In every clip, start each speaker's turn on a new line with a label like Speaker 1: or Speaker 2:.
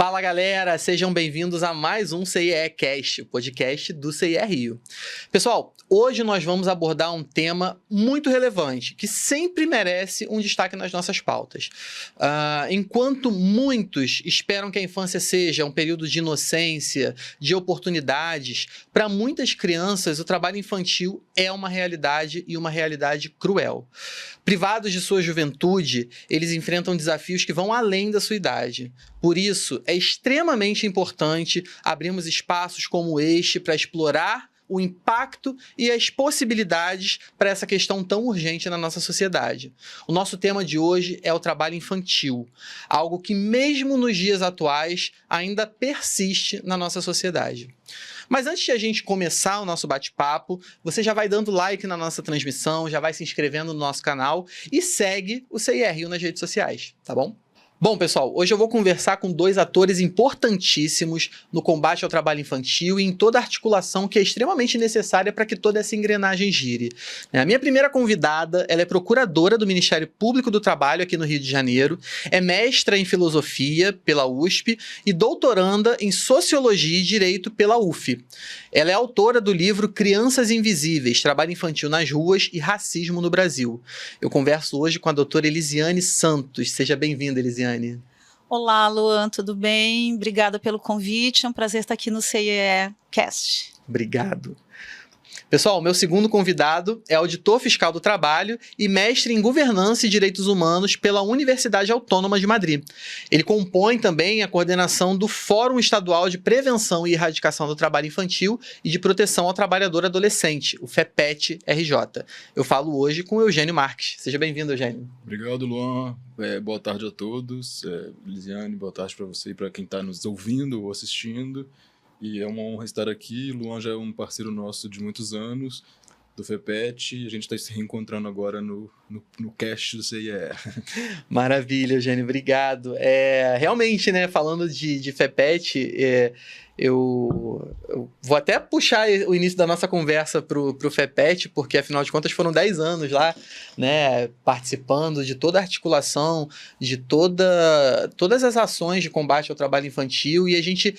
Speaker 1: Fala galera, sejam bem-vindos a mais um CIE Cast, o podcast do CIE Rio. Pessoal, hoje nós vamos abordar um tema muito relevante, que sempre merece um destaque nas nossas pautas. Enquanto muitos esperam que a infância seja um período de inocência, de oportunidades, para muitas crianças o trabalho infantil é uma realidade e uma realidade cruel. Privados de sua juventude, eles enfrentam desafios que vão além da sua idade. Por isso, é extremamente importante abrirmos espaços como este para explorar o impacto e as possibilidades para essa questão tão urgente na nossa sociedade. O nosso tema de hoje é o trabalho infantil, algo que mesmo nos dias atuais ainda persiste na nossa sociedade. Mas antes de a gente começar o nosso bate-papo, você já vai dando like na nossa transmissão, já vai se inscrevendo no nosso canal e segue o CIE Rio nas redes sociais, tá bom? Bom, pessoal, hoje eu vou conversar com dois atores importantíssimos no combate ao trabalho infantil e em toda a articulação que é extremamente necessária para que toda essa engrenagem gire. A minha primeira convidada, ela é procuradora do Ministério Público do Trabalho aqui no Rio de Janeiro, é mestra em filosofia pela USP e doutoranda em sociologia e direito pela UF. Ela é autora do livro Crianças Invisíveis, Trabalho Infantil nas Ruas e Racismo no Brasil. Eu converso hoje com a doutora Elisiane Santos. Seja bem-vinda, Elisiane.
Speaker 2: Olá, Luan, tudo bem? Obrigada pelo convite, é um prazer estar aqui no CIE Cast.
Speaker 1: Obrigado. Pessoal, o meu segundo convidado é auditor fiscal do trabalho e mestre em governança e direitos humanos pela Universidade Autônoma de Madrid. Ele compõe também a coordenação do Fórum Estadual de Prevenção e Erradicação do Trabalho Infantil e de Proteção ao Trabalhador Adolescente, o FEPET-RJ. Eu falo hoje com o Eugênio Marques. Seja bem-vindo, Eugênio.
Speaker 3: Obrigado, Luan. Boa tarde a todos. Elisiane, boa tarde para você e para quem está nos ouvindo ou assistindo. E é uma honra estar aqui. Luan já é um parceiro nosso de muitos anos, do FEPET, e a gente está se reencontrando agora no cast do CIE.
Speaker 1: Maravilha, Eugênio, obrigado. Realmente, né, falando de FEPET, eu vou até puxar o início da nossa conversa para o FEPET, porque afinal de contas foram 10 anos lá, né, participando de toda a articulação, de todas as ações de combate ao trabalho infantil, e a gente...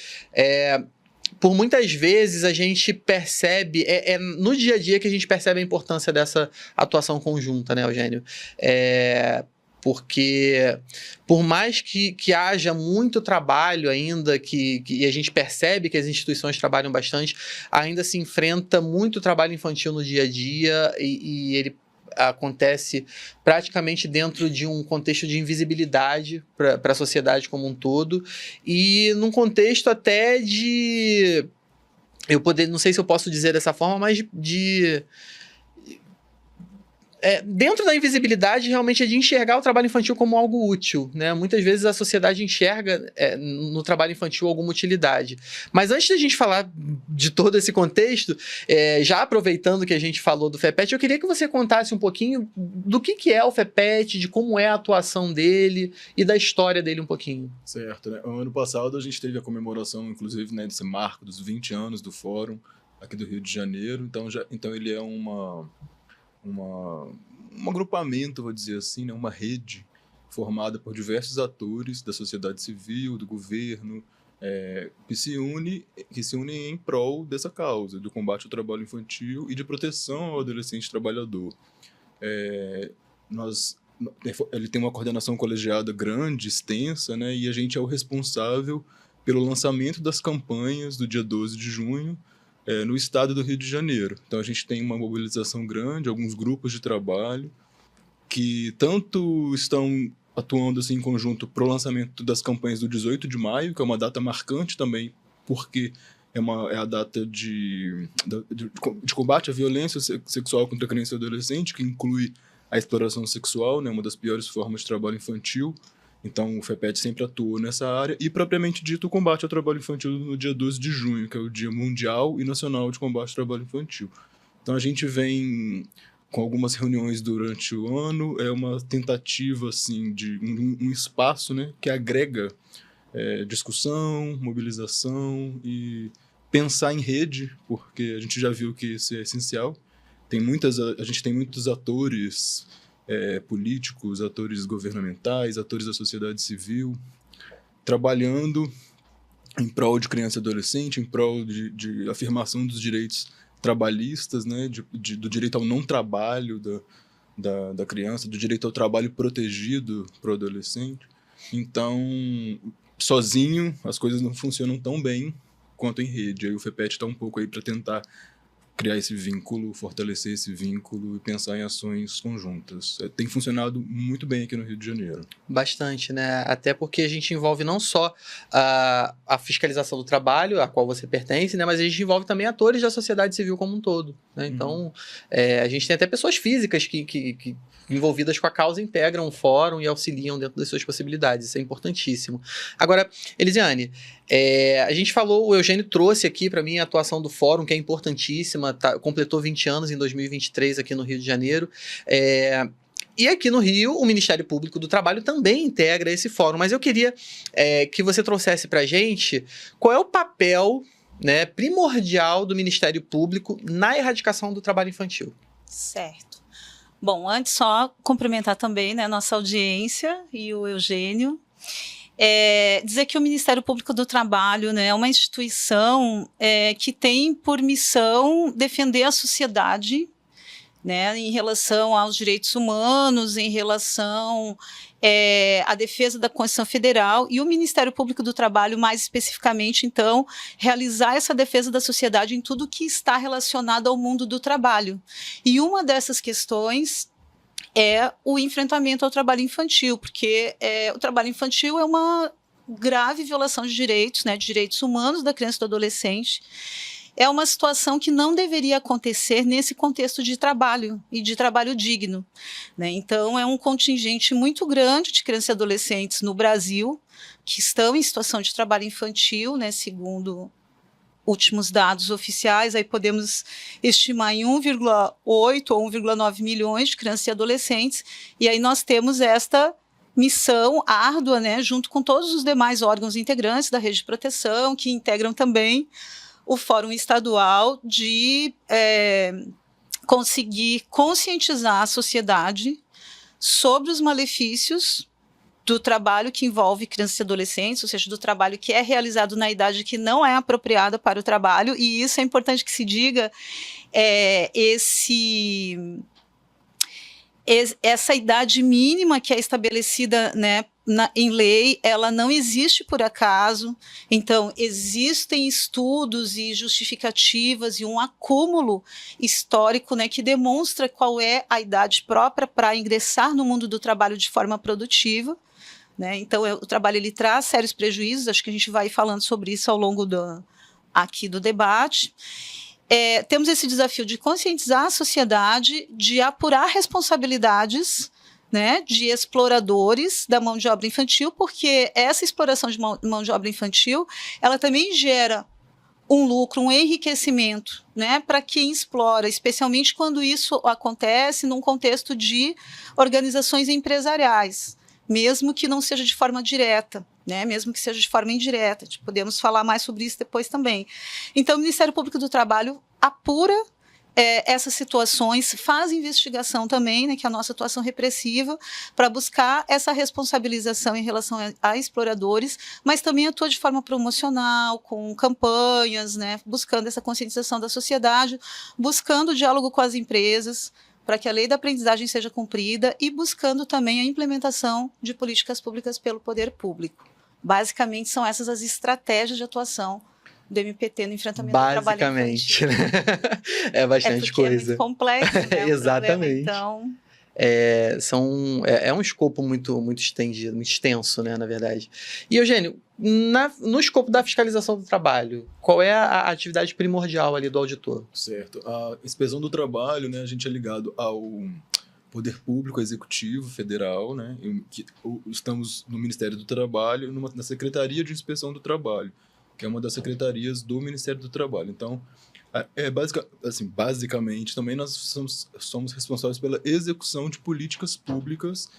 Speaker 1: por muitas vezes a gente percebe, no dia a dia que a gente percebe a importância dessa atuação conjunta, né, Eugênio? Porque por mais que haja muito trabalho ainda, e a gente percebe que as instituições trabalham bastante, ainda se enfrenta muito trabalho infantil no dia a dia e ele acontece praticamente dentro de um contexto de invisibilidade para a sociedade como um todo e num contexto até de... não sei se eu posso dizer dessa forma, mas dentro da invisibilidade, realmente é de enxergar o trabalho infantil como algo útil, né? Muitas vezes a sociedade enxerga no trabalho infantil alguma utilidade. Mas antes da gente falar de todo esse contexto, já aproveitando que a gente falou do FEPET, eu queria que você contasse um pouquinho do que é o FEPET, de como é a atuação dele e da história dele um pouquinho.
Speaker 3: Certo, né? Ano passado a gente teve a comemoração, inclusive, né, desse marco dos 20 anos do Fórum aqui do Rio de Janeiro. Então ele é um agrupamento, vou dizer assim, né, uma rede formada por diversos atores da sociedade civil, do governo, que se unem em prol dessa causa, do combate ao trabalho infantil e de proteção ao adolescente trabalhador. Ele tem uma coordenação colegiada grande, extensa, né, e a gente é o responsável pelo lançamento das campanhas do dia 12 de junho, no estado do Rio de Janeiro. Então a gente tem uma mobilização grande, alguns grupos de trabalho que tanto estão atuando assim, em conjunto para o lançamento das campanhas do 18 de maio, que é uma data marcante também, porque é a data de combate à violência sexual contra a criança e adolescente, que inclui a exploração sexual, né, uma das piores formas de trabalho infantil. Então, o FEPET sempre atuou nessa área e, propriamente dito, o combate ao trabalho infantil no dia 12 de junho, que é o Dia Mundial e Nacional de Combate ao Trabalho Infantil. Então, a gente vem com algumas reuniões durante o ano, é uma tentativa assim, de um espaço, né, que agrega discussão, mobilização e pensar em rede, porque a gente já viu que isso é essencial. A gente tem muitos atores políticos, atores governamentais, atores da sociedade civil, trabalhando em prol de criança e adolescente, em prol de afirmação dos direitos trabalhistas, né, do direito ao não trabalho da criança, do direito ao trabalho protegido para o adolescente. Então, sozinho, as coisas não funcionam tão bem quanto em rede. Aí o FEPET está um pouco aí para tentar criar esse vínculo, fortalecer esse vínculo e pensar em ações conjuntas. Tem funcionado muito bem aqui no Rio de Janeiro.
Speaker 1: Bastante, né? Até porque a gente envolve não só a fiscalização do trabalho, a qual você pertence, né? Mas a gente envolve também atores da sociedade civil como um todo, né? Então, a gente tem até pessoas físicas que envolvidas com a causa integram o fórum e auxiliam dentro das suas possibilidades. Isso é importantíssimo. Agora, Elisiane, a gente falou, o Eugênio trouxe aqui para mim a atuação do fórum, que é importantíssima, completou 20 anos em 2023 aqui no Rio de Janeiro. E aqui no Rio, o Ministério Público do Trabalho também integra esse fórum. Mas eu queria que você trouxesse para a gente qual é o papel, né, primordial do Ministério Público na erradicação do trabalho infantil.
Speaker 2: Certo. Bom, antes só cumprimentar também, né, nossa audiência e o Eugênio. Dizer que o Ministério Público do Trabalho, né, é uma instituição que tem por missão defender a sociedade, né, em relação aos direitos humanos, em relação à defesa da Constituição Federal, e o Ministério Público do Trabalho, mais especificamente, então, realizar essa defesa da sociedade em tudo que está relacionado ao mundo do trabalho. E uma dessas questões é o enfrentamento ao trabalho infantil, porque o trabalho infantil é uma grave violação de direitos, né, de direitos humanos da criança e do adolescente. É uma situação que não deveria acontecer nesse contexto de trabalho e de trabalho digno, né? Então, é um contingente muito grande de crianças e adolescentes no Brasil que estão em situação de trabalho infantil, né, segundo últimos dados oficiais. Aí podemos estimar em 1,8 ou 1,9 milhões de crianças e adolescentes, e aí nós temos esta missão árdua, né, junto com todos os demais órgãos integrantes da rede de proteção, que integram também o Fórum Estadual, de conseguir conscientizar a sociedade sobre os malefícios do trabalho que envolve crianças e adolescentes, ou seja, do trabalho que é realizado na idade que não é apropriada para o trabalho. E isso é importante que se diga, essa idade mínima que é estabelecida, né, em lei, ela não existe por acaso. Então, existem estudos e justificativas e um acúmulo histórico, né, que demonstra qual é a idade própria para ingressar no mundo do trabalho de forma produtiva, né? Então, o trabalho ele traz sérios prejuízos, acho que a gente vai falando sobre isso ao longo aqui do debate. Temos esse desafio de conscientizar a sociedade, de apurar responsabilidades, né, de exploradores da mão de obra infantil, porque essa exploração de mão de obra infantil, ela também gera um lucro, um enriquecimento, né, para quem explora, especialmente quando isso acontece num contexto de organizações empresariais, mesmo que não seja de forma direta, né, mesmo que seja de forma indireta. Podemos falar mais sobre isso depois também. Então, o Ministério Público do Trabalho apura essas situações, faz investigação também, né, que é a nossa atuação repressiva, para buscar essa responsabilização em relação a exploradores, mas também atua de forma promocional, com campanhas, né, buscando essa conscientização da sociedade, buscando diálogo com as empresas, para que a lei da aprendizagem seja cumprida, e buscando também a implementação de políticas públicas pelo poder público. Basicamente, são essas as estratégias de atuação do MPT no enfrentamento do trabalho infantil.
Speaker 1: Né? É bastante coisa.
Speaker 2: É muito complexo, né?
Speaker 1: Exatamente.
Speaker 2: Então,
Speaker 1: é um escopo muito, muito estendido, muito extenso, né, na verdade. E, Eugênio, no escopo da fiscalização do trabalho, qual é a atividade primordial ali do auditor?
Speaker 3: Certo. A inspeção do trabalho, né, a gente é ligado ao Poder Público Executivo Federal, né, estamos no Ministério do Trabalho, na Secretaria de Inspeção do Trabalho, que é uma das secretarias do Ministério do Trabalho. Então, basicamente, também nós somos responsáveis pela execução de políticas públicas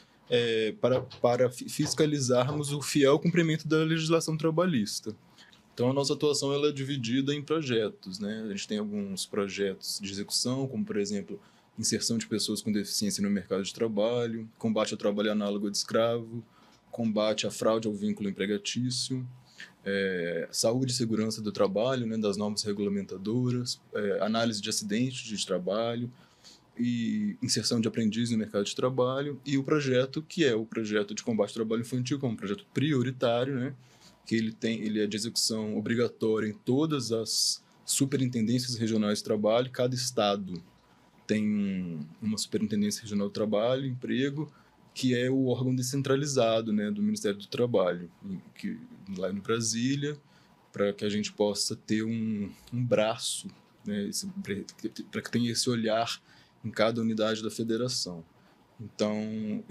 Speaker 3: para fiscalizarmos o fiel cumprimento da legislação trabalhista. Então, a nossa atuação ela é dividida em projetos, né? A gente tem alguns projetos de execução, como, por exemplo, inserção de pessoas com deficiência no mercado de trabalho, combate ao trabalho análogo de escravo, combate à fraude ao vínculo empregatício. saúde e segurança do trabalho, né, das normas regulamentadoras, análise de acidentes de trabalho e inserção de aprendizes no mercado de trabalho, e o projeto, que é o projeto de combate ao trabalho infantil, que é um projeto prioritário, né, que ele é de execução obrigatória em todas as superintendências regionais de trabalho. Cada estado tem uma superintendência regional de trabalho, emprego, que é o órgão descentralizado, né, do Ministério do Trabalho, que, lá em Brasília, para que a gente possa ter um braço, né, para que tenha esse olhar em cada unidade da federação. Então,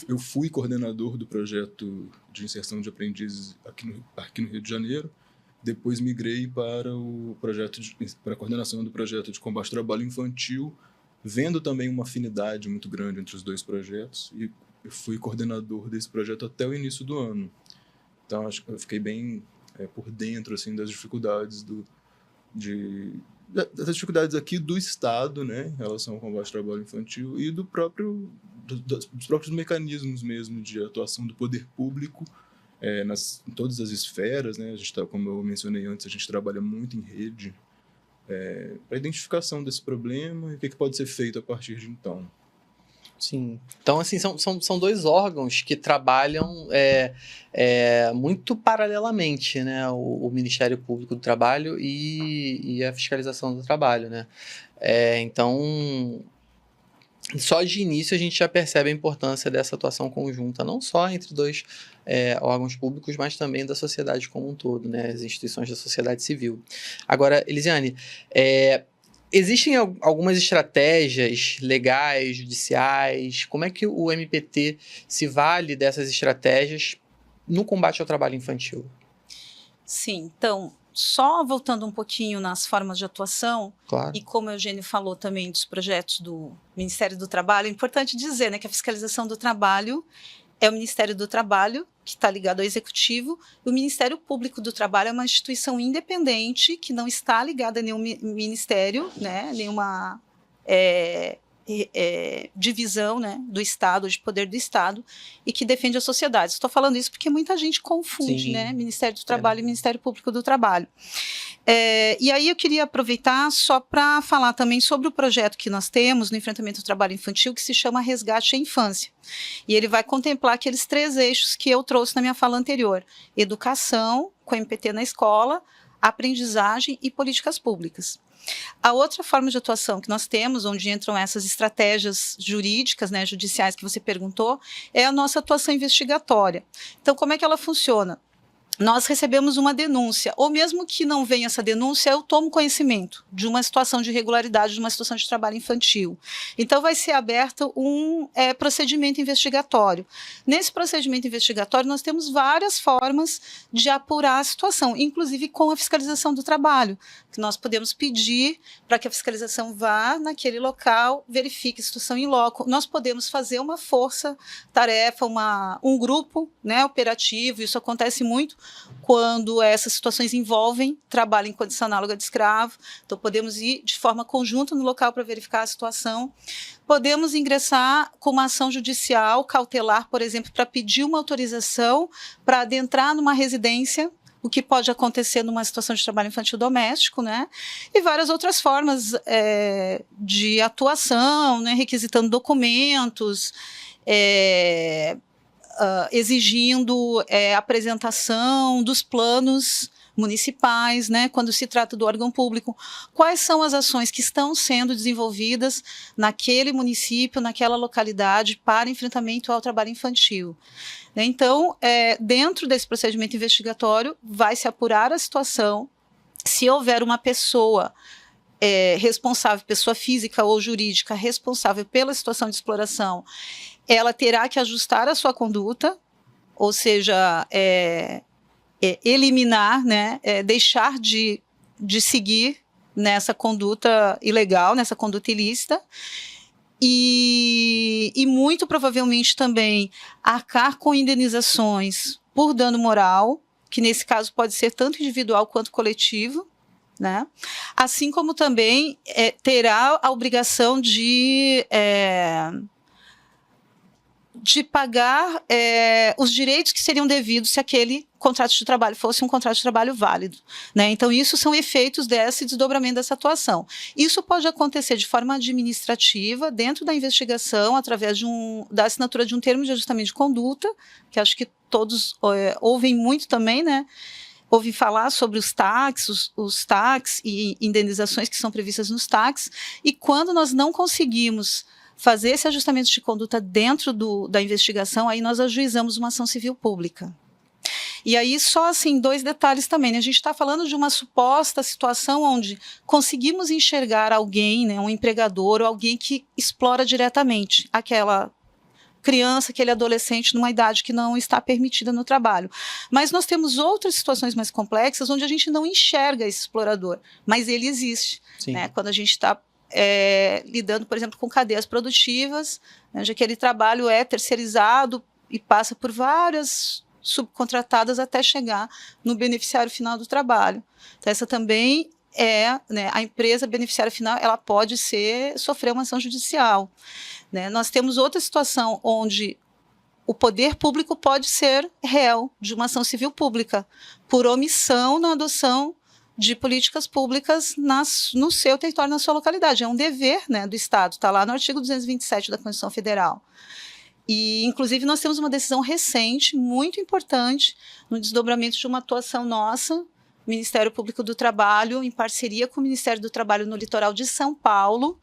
Speaker 3: eu fui coordenador do projeto de inserção de aprendizes aqui no Rio de Janeiro. Depois migrei para para a coordenação do projeto de combate ao trabalho infantil, vendo também uma afinidade muito grande entre os dois projetos, e eu fui coordenador desse projeto até o início do ano. Então, acho que eu fiquei bem por dentro assim, das dificuldades das dificuldades aqui do Estado, né, em relação ao combate ao trabalho infantil, e dos próprios mecanismos mesmo de atuação do poder público em todas as esferas, né. A gente como eu mencionei antes, a gente trabalha muito em rede para a identificação desse problema e o que pode ser feito a partir de então.
Speaker 1: Sim. Então, assim, são dois órgãos que trabalham muito paralelamente, né? O Ministério Público do Trabalho e a fiscalização do trabalho, né? Então, só de início a gente já percebe a importância dessa atuação conjunta, não só entre dois órgãos públicos, mas também da sociedade como um todo, né? As instituições da sociedade civil. Agora, Elisiane, existem algumas estratégias legais, judiciais? Como é que o MPT se vale dessas estratégias no combate ao trabalho infantil?
Speaker 2: Sim, então, só voltando um pouquinho nas formas de atuação,
Speaker 1: Claro.
Speaker 2: E como o Eugênio falou também dos projetos do Ministério do Trabalho, é importante dizer, né, que a fiscalização do trabalho é o Ministério do Trabalho, que está ligado ao Executivo, e o Ministério Público do Trabalho é uma instituição independente, que não está ligada a nenhum ministério, né, nenhuma divisão, né, do Estado, de poder do Estado, e que defende a sociedade. Estou falando isso porque muita gente confunde, né, Ministério do Trabalho e Ministério Público do Trabalho. E aí eu queria aproveitar só para falar também sobre o projeto que nós temos no enfrentamento do trabalho infantil, que se chama Resgate à Infância. E ele vai contemplar aqueles 3 eixos que eu trouxe na minha fala anterior: educação, com MPT na escola, aprendizagem e políticas públicas. A outra forma de atuação que nós temos, onde entram essas estratégias jurídicas, né, judiciais que você perguntou, é a nossa atuação investigatória. Então, como é que ela funciona? Nós recebemos uma denúncia, ou mesmo que não venha essa denúncia, eu tomo conhecimento de uma situação de irregularidade, de uma situação de trabalho infantil. Então, vai ser aberto um procedimento investigatório. Nesse procedimento investigatório, nós temos várias formas de apurar a situação, inclusive com a fiscalização do trabalho, que nós podemos pedir para que a fiscalização vá naquele local, verifique a situação em loco. Nós podemos fazer uma força-tarefa, um grupo, né, operativo. Isso acontece muito quando essas situações envolvem trabalho em condição análoga de escravo. Então, podemos ir de forma conjunta no local para verificar a situação. Podemos ingressar com uma ação judicial cautelar, por exemplo, para pedir uma autorização para adentrar numa residência, o que pode acontecer numa situação de trabalho infantil doméstico, né? E várias outras formas de atuação, né? Requisitando documentos, exigindo apresentação dos planos municipais, né, quando se trata do órgão público, quais são as ações que estão sendo desenvolvidas naquele município, naquela localidade, para enfrentamento ao trabalho infantil. Então, dentro desse procedimento investigatório, vai se apurar a situação. Se houver uma pessoa responsável, pessoa física ou jurídica responsável pela situação de exploração, ela terá que ajustar a sua conduta, ou seja, eliminar, né, deixar de seguir nessa conduta ilegal, nessa conduta ilícita, e muito provavelmente também arcar com indenizações por dano moral, que nesse caso pode ser tanto individual quanto coletivo, né? Assim como também terá a obrigação de de pagar os direitos que seriam devidos se aquele contrato de trabalho fosse um contrato de trabalho válido, né? Então, isso são efeitos desse desdobramento dessa atuação. Isso pode acontecer de forma administrativa, dentro da investigação, através da assinatura de um termo de ajustamento de conduta, que acho que todos ouvem muito também, né? Ouvem falar sobre os TACs e indenizações que são previstas nos TACs, e quando nós não conseguimos fazer esse ajustamento de conduta dentro da investigação, aí nós ajuizamos uma ação civil pública. E aí, só assim, 2 detalhes também, né? A gente está falando de uma suposta situação onde conseguimos enxergar alguém, né, um empregador ou alguém que explora diretamente aquela criança, aquele adolescente numa idade que não está permitida no trabalho. Mas nós temos outras situações mais complexas onde a gente não enxerga esse explorador, mas ele existe, né? Quando a gente está lidando, por exemplo, com cadeias produtivas, né, onde aquele trabalho é terceirizado e passa por várias subcontratadas até chegar no beneficiário final do trabalho. Então, essa também né, a empresa beneficiária final, ela pode sofrer uma ação judicial, né? Nós temos outra situação onde o poder público pode ser réu de uma ação civil pública por omissão na adoção de políticas públicas no seu território, na sua localidade. É um dever, né, do Estado, está lá no artigo 227 da Constituição Federal. E, inclusive, nós temos uma decisão recente, muito importante, no desdobramento de uma atuação nossa, Ministério Público do Trabalho, em parceria com o Ministério do Trabalho no litoral de São Paulo,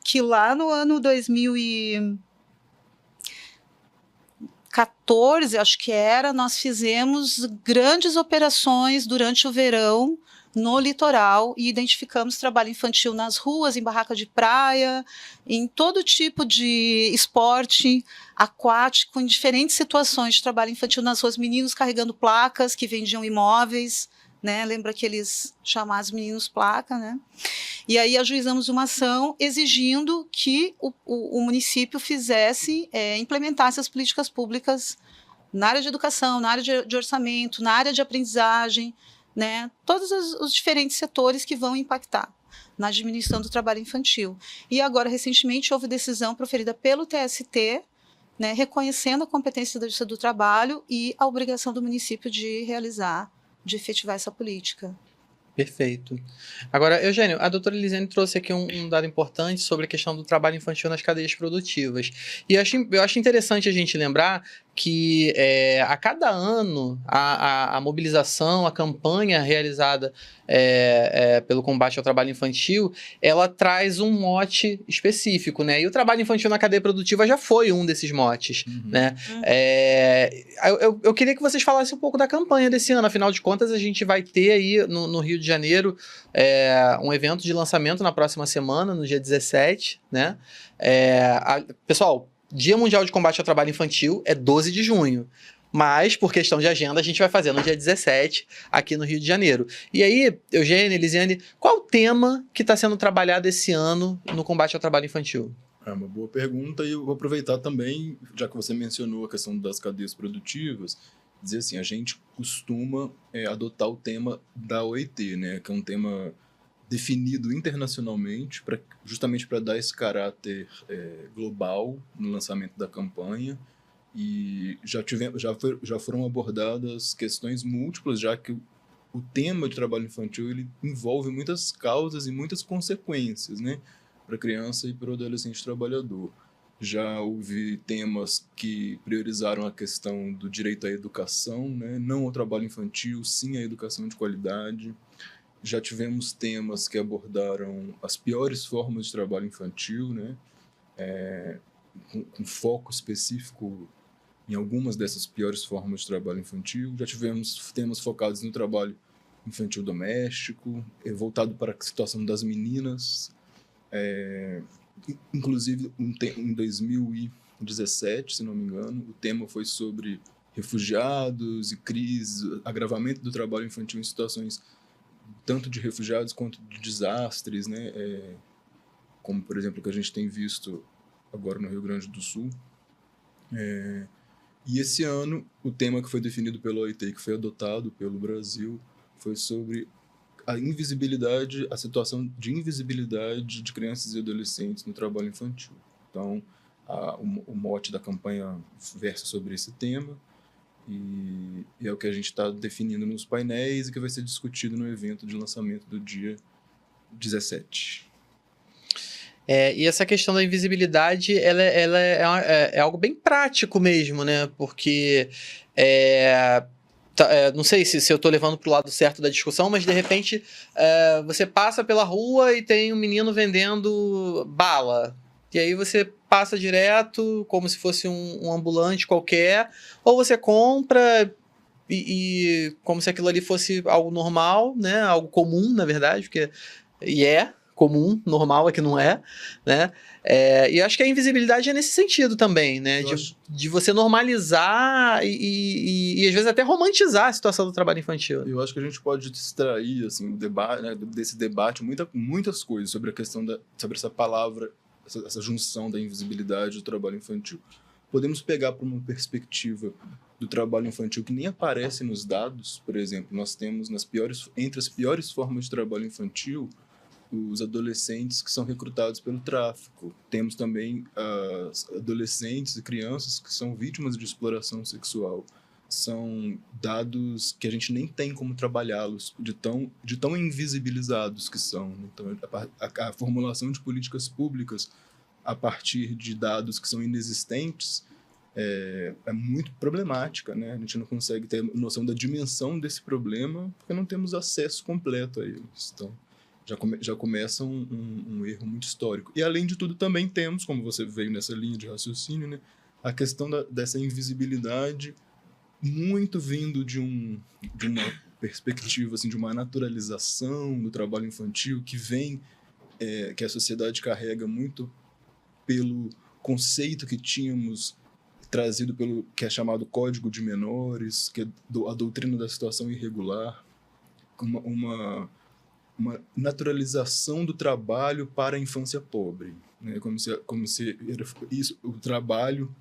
Speaker 2: que lá no ano 2014, acho que nós fizemos grandes operações durante o verão, no litoral, e identificamos trabalho infantil nas ruas, em barraca de praia, em todo tipo de esporte aquático, em diferentes situações de trabalho infantil nas ruas, meninos carregando placas que vendiam imóveis, né? Lembra aqueles chamados meninos placa, né? E aí ajuizamos uma ação exigindo que o município implementasse as políticas públicas na área de educação, na área de orçamento, na área de aprendizagem, né, todos os diferentes setores que vão impactar na diminuição do trabalho infantil. E agora, recentemente, houve decisão proferida pelo TST, né, reconhecendo a competência da Justiça do Trabalho e a obrigação do município de efetivar essa política.
Speaker 1: Perfeito. Agora, Eugênio, a doutora Elisiane trouxe aqui um dado importante sobre a questão do trabalho infantil nas cadeias produtivas. E eu acho interessante a gente lembrar que a cada ano a mobilização, a campanha realizada pelo combate ao trabalho infantil, ela traz um mote específico, né? E o trabalho infantil na cadeia produtiva já foi um desses motes, né? Eu queria que vocês falassem um pouco da campanha desse ano. Afinal de contas, a gente vai ter aí no Rio de Janeiro um evento de lançamento na próxima semana, no dia 17, né? Pessoal, Dia Mundial de Combate ao Trabalho Infantil é 12 de junho. Mas, por questão de agenda, a gente vai fazer no dia 17, aqui no Rio de Janeiro. E aí, Eugênio, Elisiane, qual o tema que está sendo trabalhado esse ano no combate ao trabalho infantil?
Speaker 3: É uma boa pergunta, e eu vou aproveitar também, já que você mencionou a questão das cadeias produtivas, dizer assim, a gente costuma adotar o tema da OIT, né, que é um tema definido internacionalmente, justamente para dar esse caráter global no lançamento da campanha. E já foram abordadas questões múltiplas, já que o tema de trabalho infantil ele envolve muitas causas e muitas consequências, né, para a criança e para o adolescente trabalhador. Já houve temas que priorizaram a questão do direito à educação, né, não ao trabalho infantil, sim à educação de qualidade. Já tivemos temas que abordaram as piores formas de trabalho infantil, né, com foco específico em algumas dessas piores formas de trabalho infantil. Já tivemos temas focados no trabalho infantil doméstico, voltado para a situação das meninas. Inclusive, em 2017, se não me engano, o tema foi sobre refugiados e crise, agravamento do trabalho infantil em situações tanto de refugiados quanto de desastres, né? Como, por exemplo, o que a gente tem visto agora no Rio Grande do Sul. E esse ano, o tema que foi definido pela OIT, que foi adotado pelo Brasil, foi sobre a situação de invisibilidade de crianças e adolescentes no trabalho infantil. Então, o mote da campanha versa sobre esse tema, e é o que a gente está definindo nos painéis e que vai ser discutido no evento de lançamento do dia 17.
Speaker 1: E essa questão da invisibilidade, ela é algo bem prático mesmo, né? Porque não sei se eu estou levando para o lado certo da discussão, mas de repente você passa pela rua e tem um menino vendendo bala. E aí você passa direto, como se fosse um ambulante qualquer, ou você compra e como se aquilo ali fosse algo normal, né? Algo comum, na verdade, porque comum, normal é que não é, né? E acho que a invisibilidade é nesse sentido também, né? De você normalizar e às vezes até romantizar a situação do trabalho infantil.
Speaker 3: Eu acho que a gente pode extrair assim, desse debate muitas coisas sobre a questão sobre essa palavra, essa junção da invisibilidade do trabalho infantil. Podemos pegar para uma perspectiva do trabalho infantil que nem aparece nos dados. Por exemplo, nós temos entre as piores formas de trabalho infantil os adolescentes que são recrutados pelo tráfico. Temos também adolescentes e crianças que são vítimas de exploração sexual. São dados que a gente nem tem como trabalhá-los, de tão invisibilizados que são. Então, a formulação de políticas públicas a partir de dados que são inexistentes é muito problemática, né? A gente não consegue ter noção da dimensão desse problema porque não temos acesso completo a eles. Então, já começa um erro muito histórico. E, além de tudo, também temos, como você veio nessa linha de raciocínio, né, a questão dessa invisibilidade muito vindo de uma perspectiva, assim, de uma naturalização do trabalho infantil que a sociedade carrega muito pelo conceito que tínhamos trazido pelo que é chamado Código de Menores, que é a doutrina da situação irregular, uma naturalização do trabalho para a infância pobre, né? Como se o trabalho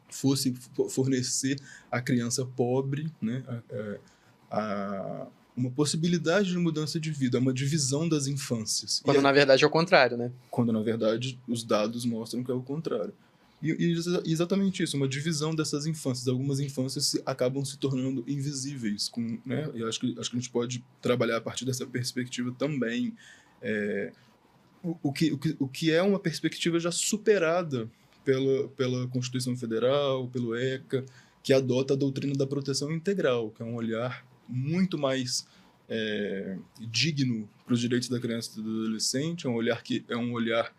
Speaker 3: fosse fornecer à criança pobre, né, uma possibilidade de mudança de vida, uma divisão das infâncias.
Speaker 1: Quando na verdade é o contrário, né?
Speaker 3: Quando na verdade os dados mostram que é o contrário. E exatamente isso, uma divisão dessas infâncias. Algumas infâncias acabam se tornando invisíveis, né? E acho que a gente pode trabalhar a partir dessa perspectiva também. O que é uma perspectiva já superada pela Constituição Federal, pelo ECA, que adota a doutrina da proteção integral, que é um olhar muito mais digno para os direitos da criança e do adolescente, é um olhar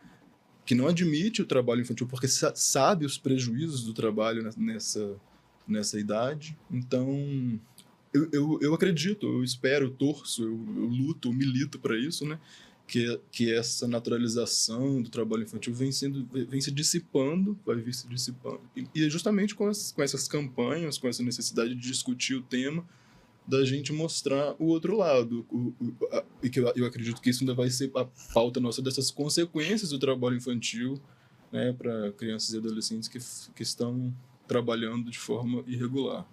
Speaker 3: que não admite o trabalho infantil porque sabe os prejuízos do trabalho nessa idade. Então, eu acredito, eu espero, eu torço, eu luto, eu milito para isso, né? Que essa naturalização do trabalho infantil vem se dissipando, vai vir se dissipando. E é justamente com essas campanhas, com essa necessidade de discutir o tema, da gente mostrar o outro lado. E que eu acredito que isso ainda vai ser a pauta nossa dessas consequências do trabalho infantil, né, para crianças e adolescentes que estão trabalhando de forma irregular.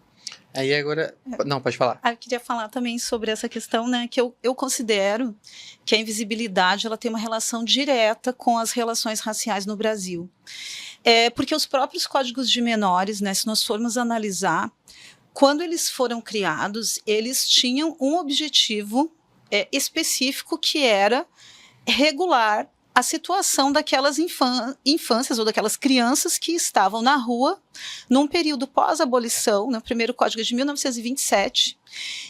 Speaker 1: Aí agora... Não, pode falar.
Speaker 2: Eu queria falar também sobre essa questão, né, que eu considero que a invisibilidade ela tem uma relação direta com as relações raciais no Brasil. Porque os próprios códigos de menores, né, se nós formos analisar, quando eles foram criados, eles tinham um objetivo específico que era regular a situação daquelas infâncias ou daquelas crianças que estavam na rua num período pós-abolição, no primeiro Código de 1927,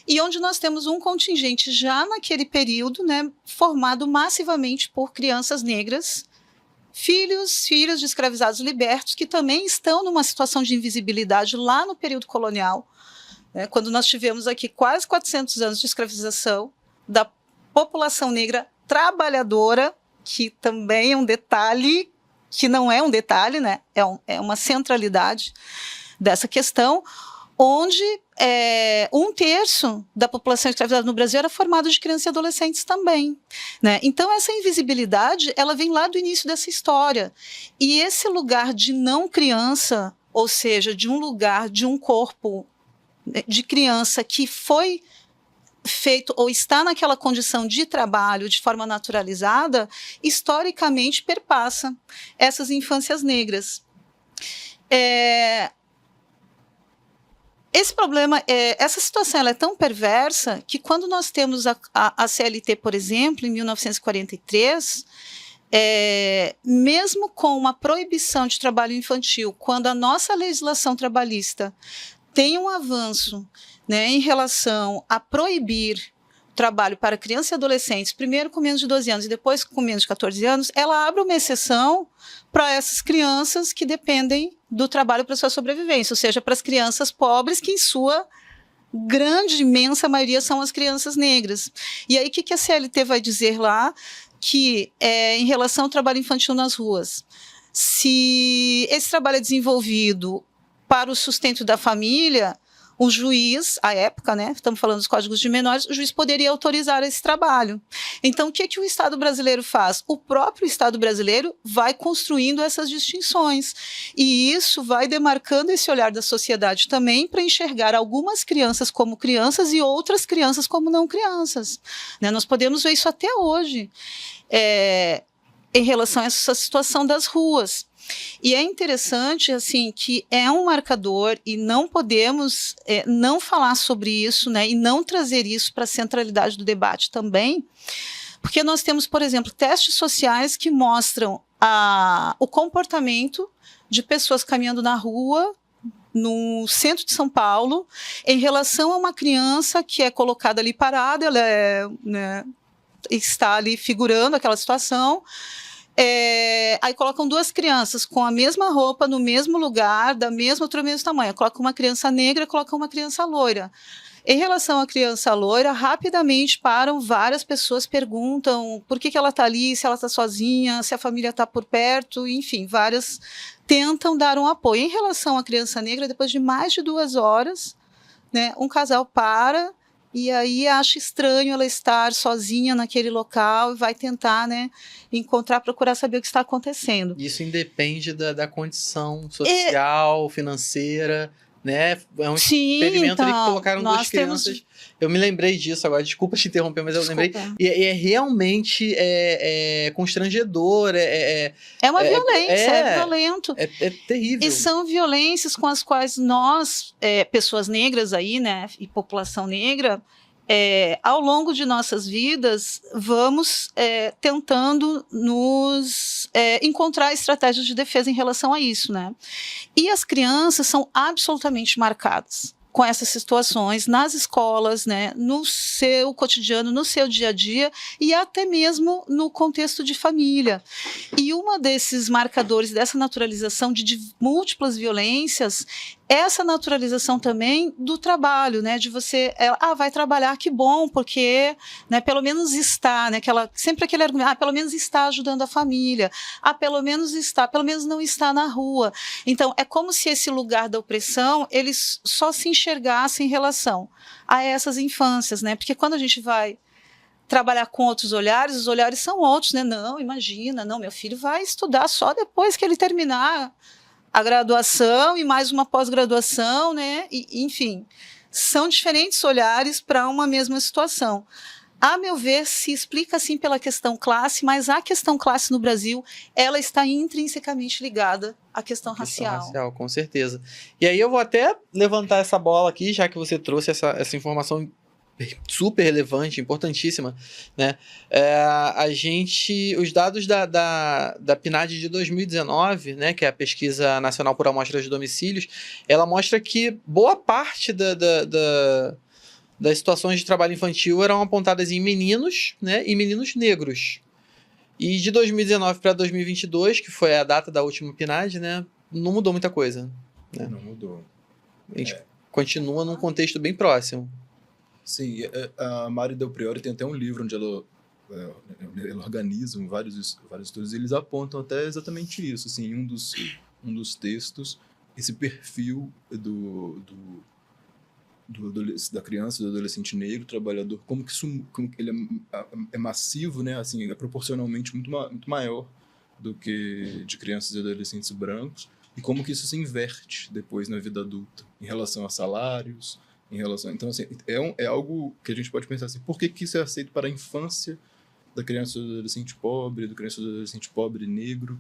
Speaker 2: e onde nós temos um contingente já naquele período, né, formado massivamente por crianças negras, filhos de escravizados libertos, que também estão numa situação de invisibilidade lá no período colonial, né, quando nós tivemos aqui quase 400 anos de escravização da população negra trabalhadora, que também é um detalhe, que não é um detalhe, né? É uma centralidade dessa questão, onde 1/3 da população escravizada no Brasil era formada de crianças e adolescentes também, né? Então, essa invisibilidade, ela vem lá do início dessa história. E esse lugar de não criança, ou seja, de um lugar, de um corpo de criança que foi feito ou está naquela condição de trabalho de forma naturalizada, historicamente perpassa essas infâncias negras. Esse problema, essa situação ela é tão perversa que quando nós temos a CLT, por exemplo, em 1943, mesmo com uma proibição de trabalho infantil, quando a nossa legislação trabalhista tem um avanço, né, em relação a proibir trabalho para crianças e adolescentes, primeiro com menos de 12 anos e depois com menos de 14 anos, ela abre uma exceção para essas crianças que dependem do trabalho para sua sobrevivência, ou seja, para as crianças pobres, que em sua grande, imensa maioria são as crianças negras. E aí o que a CLT vai dizer lá? Que em relação ao trabalho infantil nas ruas, se esse trabalho é desenvolvido para o sustento da família, o juiz, à época, né, estamos falando dos códigos de menores, o juiz poderia autorizar esse trabalho. Então, o que o Estado brasileiro faz? O próprio Estado brasileiro vai construindo essas distinções. E isso vai demarcando esse olhar da sociedade também para enxergar algumas crianças como crianças e outras crianças como não crianças. Né? Nós podemos ver isso até hoje, em relação a essa situação das ruas. E é interessante, assim, que é um marcador e não podemos não falar sobre isso, né, e não trazer isso para a centralidade do debate também, porque nós temos, por exemplo, testes sociais que mostram o comportamento de pessoas caminhando na rua, no centro de São Paulo, em relação a uma criança que é colocada ali parada, ela está ali figurando aquela situação. Aí colocam duas crianças com a mesma roupa, no mesmo lugar, da mesma altura, do mesmo tamanho. Colocam uma criança negra, colocam uma criança loira. Em relação à criança loira, rapidamente param, várias pessoas perguntam por que ela está ali, se ela está sozinha, se a família está por perto, enfim, várias tentam dar um apoio. Em relação à criança negra, depois de mais de 2 horas, né, um casal para e aí acha estranho ela estar sozinha naquele local e vai tentar, né, encontrar, procurar saber o que está acontecendo.
Speaker 1: Isso independe da condição social, financeira, né? É um experimento ali que colocaram duas crianças. Eu me lembrei disso agora, desculpa te interromper, mas eu lembrei. E é realmente constrangedor. É
Speaker 2: uma violência, é violento.
Speaker 1: É terrível.
Speaker 2: E são violências com as quais nós, pessoas negras aí, né, e população negra, ao longo de nossas vidas, vamos tentando nos encontrar estratégias de defesa em relação a isso, né? E as crianças são absolutamente marcadas com essas situações nas escolas, né, no seu cotidiano, no seu dia a dia e até mesmo no contexto de família. E um desses marcadores dessa naturalização de múltiplas violências, essa naturalização também do trabalho, né, de você, vai trabalhar, que bom, porque, né, pelo menos está, né, sempre aquele argumento, pelo menos está ajudando a família, pelo menos não está na rua. Então, é como se esse lugar da opressão, eles só se enxergassem em relação a essas infâncias, né, porque quando a gente vai trabalhar com outros olhares, os olhares são outros, né, não, imagina, não, meu filho vai estudar só depois que ele terminar a graduação e mais uma pós-graduação, né? Enfim, são diferentes olhares para uma mesma situação. A meu ver, se explica assim pela questão classe, mas a questão classe no Brasil, ela está intrinsecamente ligada à questão racial.
Speaker 1: Com certeza. E aí eu vou até levantar essa bola aqui, já que você trouxe essa informação super relevante, importantíssima, né? Os dados da PNAD de 2019, né, que é a Pesquisa Nacional por Amostra de Domicílios, ela mostra que boa parte das situações de trabalho infantil eram apontadas em meninos, né, e meninos negros. E de 2019 para 2022, que foi a data da última PNAD, né, não mudou muita coisa. Né?
Speaker 3: Não mudou.
Speaker 1: A gente continua num contexto bem próximo.
Speaker 3: Sim, a Mari Del Priore tem até um livro onde ela organiza vários estudos e eles apontam até exatamente isso, assim, um dos textos, esse perfil da criança, do adolescente negro, trabalhador, como que ele é massivo, né, assim, é proporcionalmente muito maior do que de crianças e adolescentes brancos, e como que isso se inverte depois na vida adulta, em relação a salários, então, assim, é algo que a gente pode pensar assim, por que isso é aceito para a infância da criança e do adolescente pobre, do criança e do adolescente pobre negro,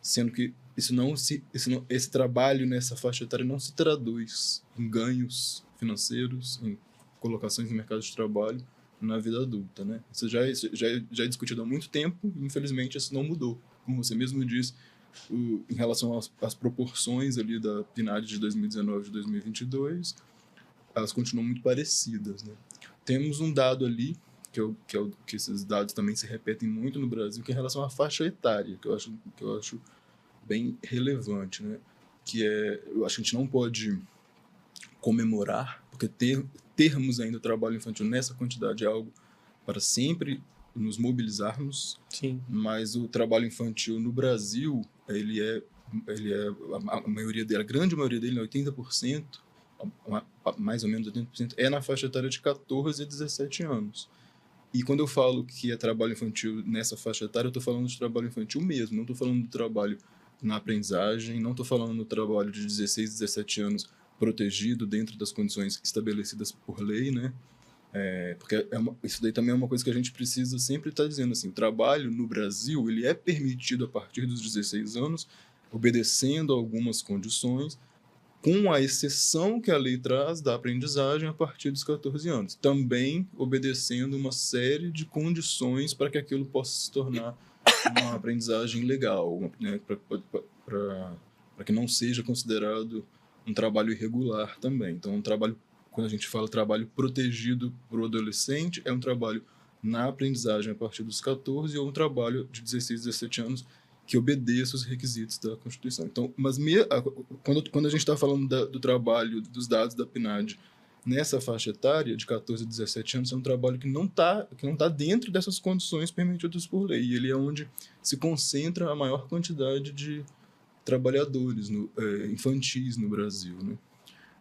Speaker 3: sendo que esse trabalho nessa faixa etária não se traduz em ganhos financeiros, em colocações no mercado de trabalho na vida adulta, né? Isso já é discutido há muito tempo e, infelizmente, isso não mudou. Como você mesmo disse, em relação às proporções ali da PNAD de 2019 e 2022, elas continuam muito parecidas, né? Temos um dado ali, que esses dados também se repetem muito no Brasil, que é em relação à faixa etária, que eu acho bem relevante, né? Eu acho que a gente não pode comemorar, porque termos ainda o trabalho infantil nessa quantidade é algo para sempre nos mobilizarmos.
Speaker 1: Sim.
Speaker 3: Mas o trabalho infantil no Brasil, a maioria dele, a grande maioria dele, 80%, mais ou menos 80%, é na faixa etária de 14 a 17 anos. E quando eu falo que é trabalho infantil nessa faixa etária, eu estou falando de trabalho infantil mesmo, não estou falando do trabalho na aprendizagem, não estou falando do trabalho de 16, 17 anos protegido dentro das condições estabelecidas por lei, né? Porque isso daí também é uma coisa que a gente precisa sempre estar dizendo, assim, o trabalho no Brasil, ele é permitido a partir dos 16 anos, obedecendo a algumas condições, com a exceção que a lei traz da aprendizagem a partir dos 14 anos, também obedecendo uma série de condições para que aquilo possa se tornar uma aprendizagem legal, né, para que não seja considerado um trabalho irregular também. Então, quando a gente fala trabalho protegido para o adolescente, é um trabalho na aprendizagem a partir dos 14 ou um trabalho de 16, 17 anos que obedeça os requisitos da Constituição. Então, quando a gente está falando do trabalho, dos dados da PNAD nessa faixa etária de 14 a 17 anos, é um trabalho que não tá dentro dessas condições permitidas por lei. E ele é onde se concentra a maior quantidade de trabalhadores infantis no Brasil, né?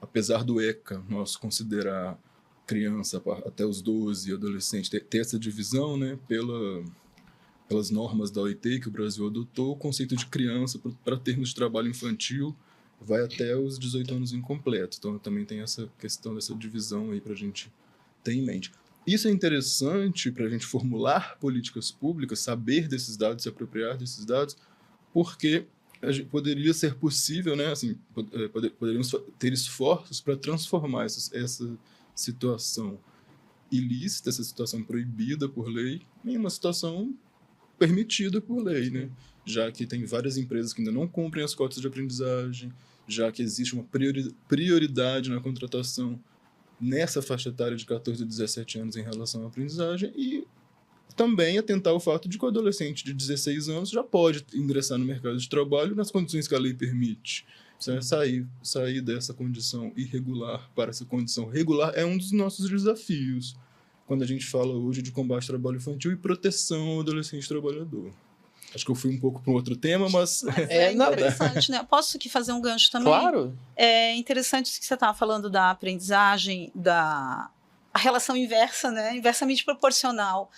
Speaker 3: Apesar do ECA, nós considerar criança até os 12, adolescente, ter essa divisão, né, pelas normas da OIT que o Brasil adotou, o conceito de criança para termos de trabalho infantil vai até os 18 anos incompletos. Então, também tem essa questão dessa divisão aí para a gente ter em mente. Isso é interessante para a gente formular políticas públicas, saber desses dados, se apropriar desses dados, porque poderia ser possível, né, assim, poderíamos ter esforços para transformar essa situação ilícita, essa situação proibida por lei, em uma situação permitida por lei, né? Já que tem várias empresas que ainda não cumprem as cotas de aprendizagem, já que existe uma prioridade na contratação nessa faixa etária de 14 a 17 anos em relação à aprendizagem, e também atentar ao fato de que o adolescente de 16 anos já pode ingressar no mercado de trabalho nas condições que a lei permite. Sair dessa condição irregular para essa condição regular é um dos nossos desafios quando a gente fala hoje de combate ao trabalho infantil e proteção ao adolescente trabalhador. Acho que eu fui um pouco para um outro tema, mas
Speaker 2: é interessante, né? Posso aqui fazer um gancho também?
Speaker 1: Claro.
Speaker 2: É interessante isso que você estava falando da aprendizagem, a relação inversa, né? Inversamente proporcional.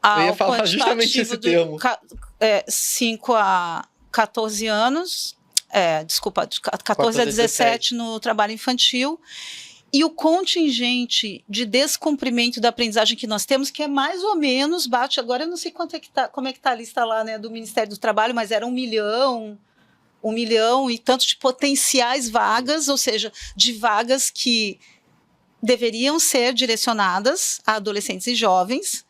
Speaker 1: Eu ia falar justamente esse termo.
Speaker 2: 5 a 14 anos, de 14 a 17 no trabalho infantil, e o contingente de descumprimento da aprendizagem que nós temos, que é mais ou menos, bate, agora eu não sei como é que está a lista lá, né, do Ministério do Trabalho, mas era 1 milhão e tanto de potenciais vagas, ou seja, de vagas que deveriam ser direcionadas a adolescentes e jovens,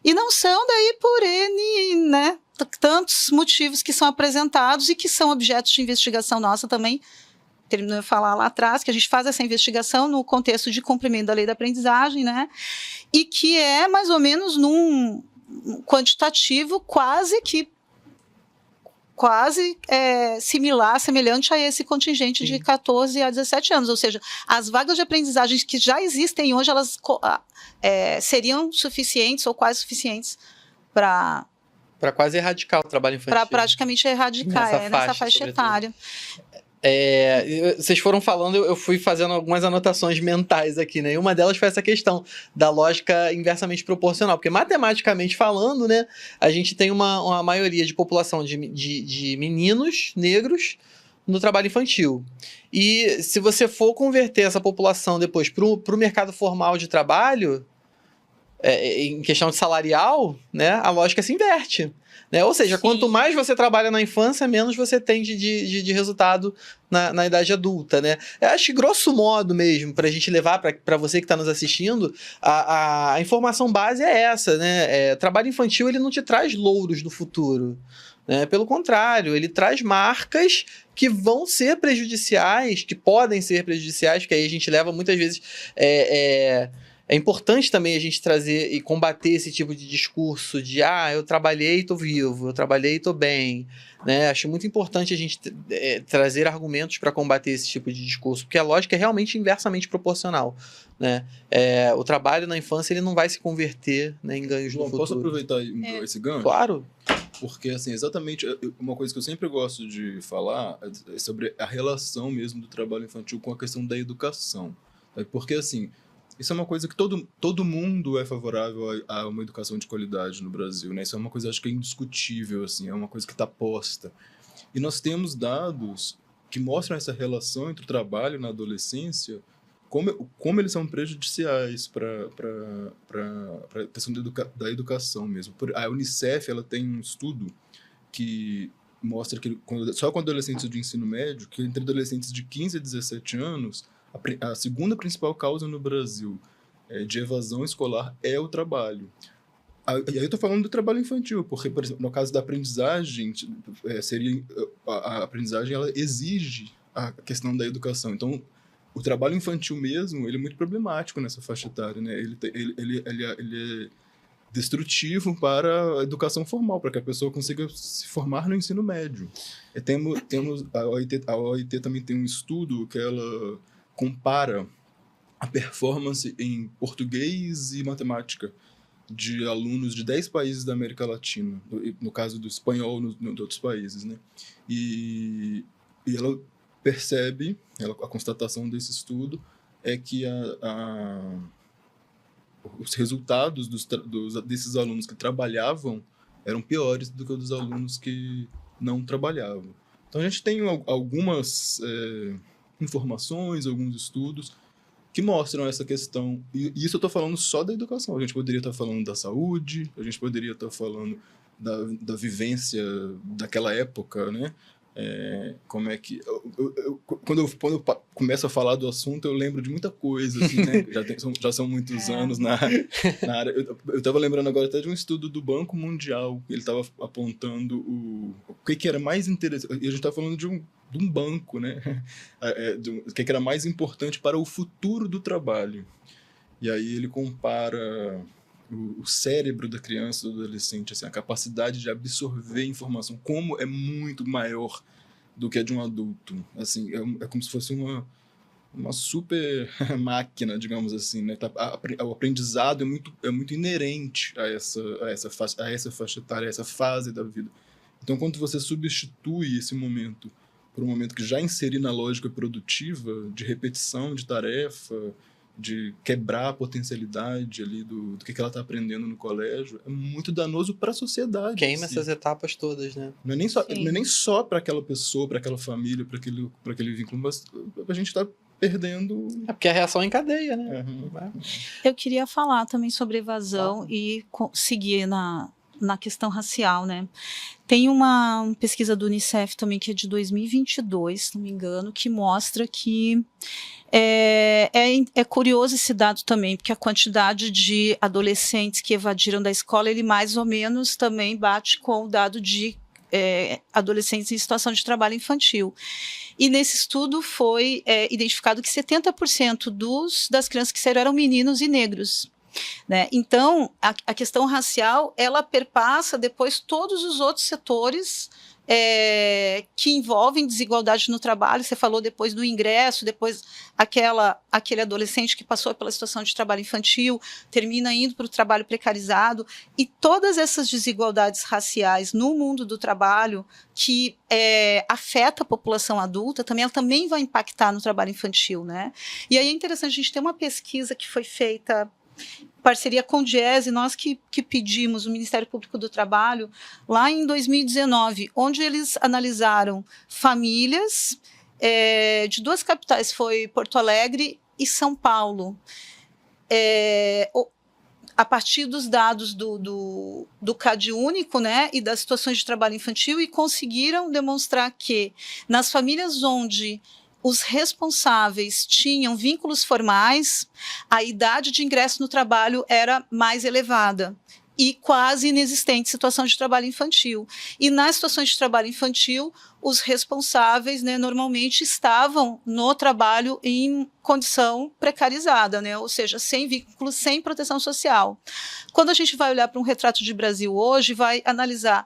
Speaker 2: e não são daí por N, né, tantos motivos que são apresentados e que são objetos de investigação nossa também. Terminou de falar lá atrás, que a gente faz essa investigação no contexto de cumprimento da lei da aprendizagem, né, e que é mais ou menos num quantitativo quase semelhante a esse contingente de 14 a 17 anos, ou seja, as vagas de aprendizagem que já existem hoje, elas seriam suficientes ou quase suficientes para
Speaker 1: quase erradicar o trabalho infantil.
Speaker 2: Para praticamente erradicar nessa faixa etária.
Speaker 1: Vocês foram falando, eu fui fazendo algumas anotações mentais aqui, né? E uma delas foi essa questão da lógica inversamente proporcional, porque matematicamente falando, né, a gente tem uma maioria de população de meninos negros no trabalho infantil. E se você for converter essa população depois para o mercado formal de trabalho, em questão de salarial, né, a lógica se inverte. Né? Ou seja,
Speaker 2: Sim.
Speaker 1: quanto mais você trabalha na infância, menos você tem de resultado na idade adulta. Né? Eu acho que, grosso modo mesmo, para a gente levar para você que está nos assistindo, a informação base é essa. Né? Trabalho infantil ele não te traz louros do futuro. Né? Pelo contrário, ele traz marcas que vão ser prejudiciais, que podem ser prejudiciais, porque aí a gente leva muitas vezes... É importante também a gente trazer e combater esse tipo de discurso de eu trabalhei e tô vivo, eu trabalhei e tô bem. Né? Acho muito importante a gente trazer argumentos para combater esse tipo de discurso, porque a lógica é realmente inversamente proporcional. Né? O trabalho na infância ele não vai se converter, né, em ganhos no futuro.
Speaker 3: Posso aproveitar esse gancho?
Speaker 1: Claro.
Speaker 3: Porque, assim, exatamente uma coisa que eu sempre gosto de falar é sobre a relação mesmo do trabalho infantil com a questão da educação. Porque, assim, isso é uma coisa que todo mundo é favorável a uma educação de qualidade no Brasil, né? Isso é uma coisa, acho que é indiscutível, assim, é uma coisa que está posta. E nós temos dados que mostram essa relação entre o trabalho na adolescência, como eles são prejudiciais para a questão da educação mesmo. A Unicef ela tem um estudo que mostra que só com adolescentes de ensino médio, que entre adolescentes de 15 a 17 anos, a segunda principal causa no Brasil de evasão escolar é o trabalho. E aí eu estou falando do trabalho infantil, porque, por exemplo, no caso da aprendizagem, a aprendizagem ela exige a questão da educação. Então, o trabalho infantil mesmo, ele é muito problemático nessa faixa etária, né? Ele é destrutivo para a educação formal, para que a pessoa consiga se formar no ensino médio. A OIT também tem um estudo que ela compara a performance em português e matemática de alunos de 10 países da América Latina, no caso do espanhol nos outros países, né? E ela percebe, a constatação desse estudo é que os resultados desses alunos que trabalhavam eram piores do que os dos alunos que não trabalhavam. Então a gente tem algumas informações, alguns estudos que mostram essa questão. E isso eu estou falando só da educação. A gente poderia estar falando da saúde, a gente poderia estar falando da vivência daquela época, né? Como é que... Quando eu começo a falar do assunto, eu lembro de muita coisa, assim, né? Já são muitos anos na área. Eu estava lembrando agora até de um estudo do Banco Mundial. Ele estava apontando o que era mais interessante. E a gente está falando de um banco, né? O que era mais importante para o futuro do trabalho. E aí ele compara o cérebro da criança e do adolescente, assim, a capacidade de absorver informação, como é muito maior do que a de um adulto. Assim, é como se fosse uma super máquina, digamos assim, né? O aprendizado é muito inerente a essa faixa etária, a essa fase da vida. Então, quando você substitui esse momento por um momento que já inseri na lógica produtiva, de repetição de tarefa, de quebrar a potencialidade ali do que ela está aprendendo no colégio, é muito danoso para a sociedade.
Speaker 1: Queima essas etapas todas, né?
Speaker 3: Não é nem só para aquela pessoa, para aquela família, para aquele vínculo, mas a gente está perdendo...
Speaker 1: É porque a reação é em cadeia, né?
Speaker 3: Uhum.
Speaker 2: Eu queria falar também sobre evasão e seguir na questão racial, né? Tem uma pesquisa do Unicef também, que é de 2022, se não me engano, que mostra que é curioso esse dado também, porque a quantidade de adolescentes que evadiram da escola, ele mais ou menos também bate com o dado de adolescentes em situação de trabalho infantil. E nesse estudo foi identificado que 70% das crianças que saíram eram meninos e negros. Né? Então, a questão racial, ela perpassa depois todos os outros setores que envolvem desigualdade no trabalho. Você falou depois do ingresso, depois aquele adolescente que passou pela situação de trabalho infantil, termina indo para o trabalho precarizado, e todas essas desigualdades raciais no mundo do trabalho que afeta a população adulta, ela também vai impactar no trabalho infantil, né? E aí é interessante, a gente tem uma pesquisa que foi feita parceria com o Diese, nós que pedimos o Ministério Público do Trabalho, lá em 2019, onde eles analisaram famílias de duas capitais, foi Porto Alegre e São Paulo. a partir dos dados do CadÚnico, né, e das situações de trabalho infantil, e conseguiram demonstrar que nas famílias onde os responsáveis tinham vínculos formais, a idade de ingresso no trabalho era mais elevada e quase inexistente situação de trabalho infantil. E nas situações de trabalho infantil, os responsáveis, né, normalmente estavam no trabalho em condição precarizada, né, ou seja, sem vínculo, sem proteção social. Quando a gente vai olhar para um retrato de Brasil hoje, vai analisar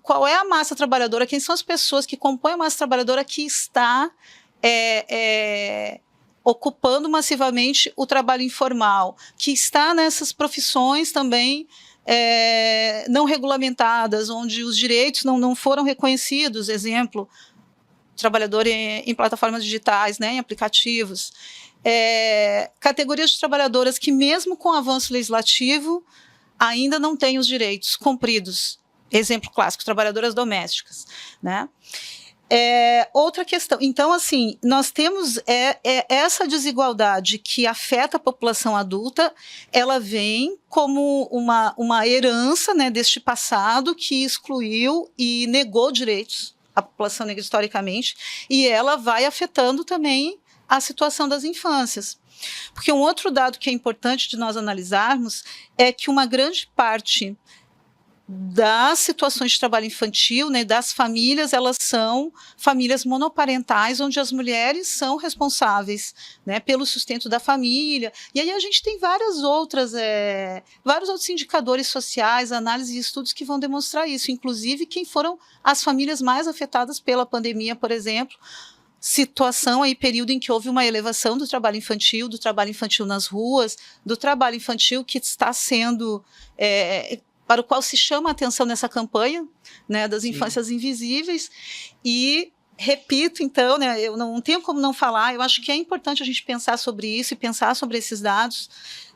Speaker 2: qual é a massa trabalhadora, quem são as pessoas que compõem a massa trabalhadora que está ocupando massivamente o trabalho informal, que está nessas profissões também não regulamentadas, onde os direitos não foram reconhecidos, exemplo, trabalhador em plataformas digitais, né, em aplicativos, categorias de trabalhadoras que mesmo com o avanço legislativo ainda não têm os direitos cumpridos. Exemplo clássico, trabalhadoras domésticas, né? Outra questão, então, assim, nós temos essa desigualdade que afeta a população adulta, ela vem como uma herança, né, deste passado que excluiu e negou direitos à população negra historicamente, e ela vai afetando também a situação das infâncias. Porque um outro dado que é importante de nós analisarmos é que uma grande parte das situações de trabalho infantil, né, das famílias, elas são famílias monoparentais, onde as mulheres são responsáveis, né, pelo sustento da família. E aí a gente tem vários outros indicadores sociais, análises e estudos que vão demonstrar isso, inclusive quem foram as famílias mais afetadas pela pandemia, por exemplo, situação aí, período em que houve uma elevação do trabalho infantil nas ruas, do trabalho infantil que está sendo para o qual se chama a atenção nessa campanha, né, das infâncias invisíveis. E repito, então, né, eu não tenho como não falar, eu acho que é importante a gente pensar sobre isso e pensar sobre esses dados,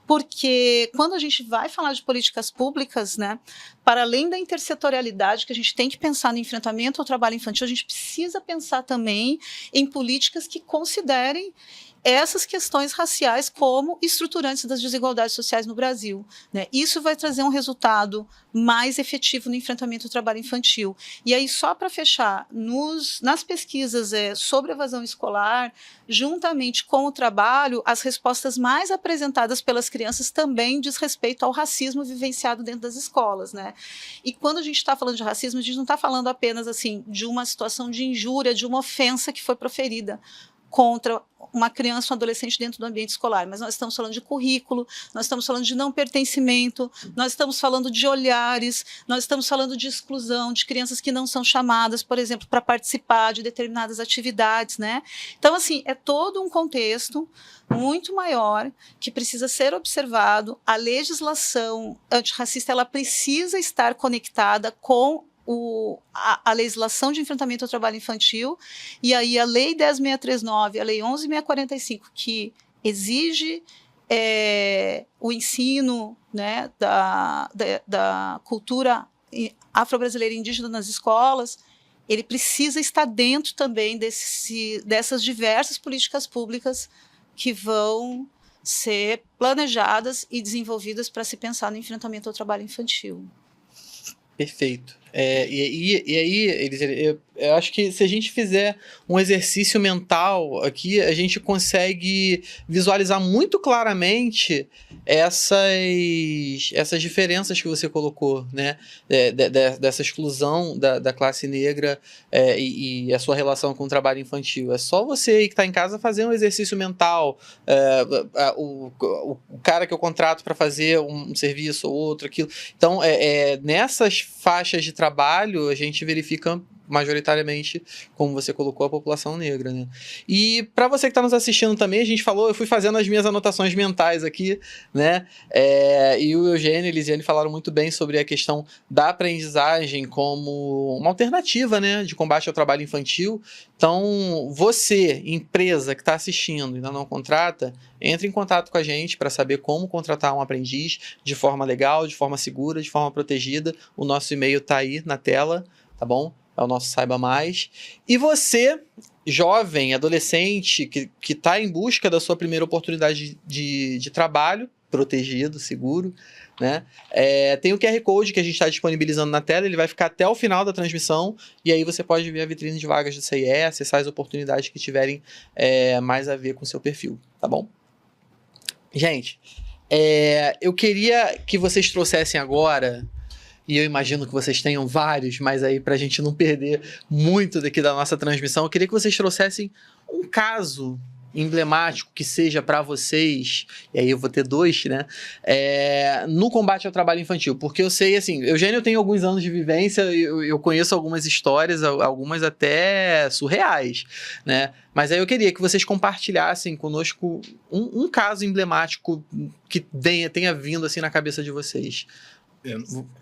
Speaker 2: porque quando a gente vai falar de políticas públicas, né, para além da intersetorialidade que a gente tem que pensar no enfrentamento ao trabalho infantil, a gente precisa pensar também em políticas que considerem essas questões raciais como estruturantes das desigualdades sociais no Brasil, né? Isso vai trazer um resultado mais efetivo no enfrentamento ao trabalho infantil. E aí, só para fechar, nas pesquisas sobre evasão escolar, juntamente com o trabalho, as respostas mais apresentadas pelas crianças também diz respeito ao racismo vivenciado dentro das escolas, né? E quando a gente está falando de racismo, a gente não está falando apenas assim de uma situação de injúria, de uma ofensa que foi proferida contra uma criança ou um adolescente dentro do ambiente escolar, mas nós estamos falando de currículo, nós estamos falando de não pertencimento, nós estamos falando de olhares, nós estamos falando de exclusão, de crianças que não são chamadas, por exemplo, para participar de determinadas atividades, né? Então, assim, é todo um contexto muito maior que precisa ser observado. A legislação antirracista, ela precisa estar conectada com a legislação de enfrentamento ao trabalho infantil, e aí a Lei 10.639, a Lei 11.645, que exige o ensino, né, da cultura afro-brasileira e indígena nas escolas, ele precisa estar dentro também dessas diversas políticas públicas que vão ser planejadas e desenvolvidas para se pensar no enfrentamento ao trabalho infantil.
Speaker 1: Perfeito. E aí, eu acho que se a gente fizer um exercício mental aqui, a gente consegue visualizar muito claramente essas diferenças que você colocou, né? Dessa exclusão da classe negra e a sua relação com o trabalho infantil. É só você aí que está em casa fazer um exercício mental. O cara que eu contrato para fazer um serviço ou outro, aquilo. Então, nessas faixas de trabalho, a gente verifica majoritariamente, como você colocou, a população negra, né? E para você que está nos assistindo também, a gente falou, eu fui fazendo as minhas anotações mentais aqui, né? E o Eugênio e a Elisiane falaram muito bem sobre a questão da aprendizagem como uma alternativa, né, de combate ao trabalho infantil. Então, você, empresa que está assistindo e ainda não contrata, entre em contato com a gente para saber como contratar um aprendiz de forma legal, de forma segura, de forma protegida. O nosso e-mail está aí na tela, tá bom? É o nosso Saiba Mais. E você, jovem, adolescente, que está em busca da sua primeira oportunidade de trabalho, protegido, seguro, né? Tem o QR Code que a gente está disponibilizando na tela, ele vai ficar até o final da transmissão, e aí você pode ver a vitrine de vagas do CIE, acessar as oportunidades que tiverem mais a ver com o seu perfil, tá bom? Gente, eu queria que vocês trouxessem agora, e eu imagino que vocês tenham vários, mas aí pra gente não perder muito daqui da nossa transmissão, eu queria que vocês trouxessem um caso emblemático que seja para vocês, e aí eu vou ter 2, né, no combate ao trabalho infantil, porque eu sei, assim, Eugênio tem alguns anos de vivência, eu conheço algumas histórias, algumas até surreais, né, mas aí eu queria que vocês compartilhassem conosco um caso emblemático que tenha vindo assim na cabeça de vocês.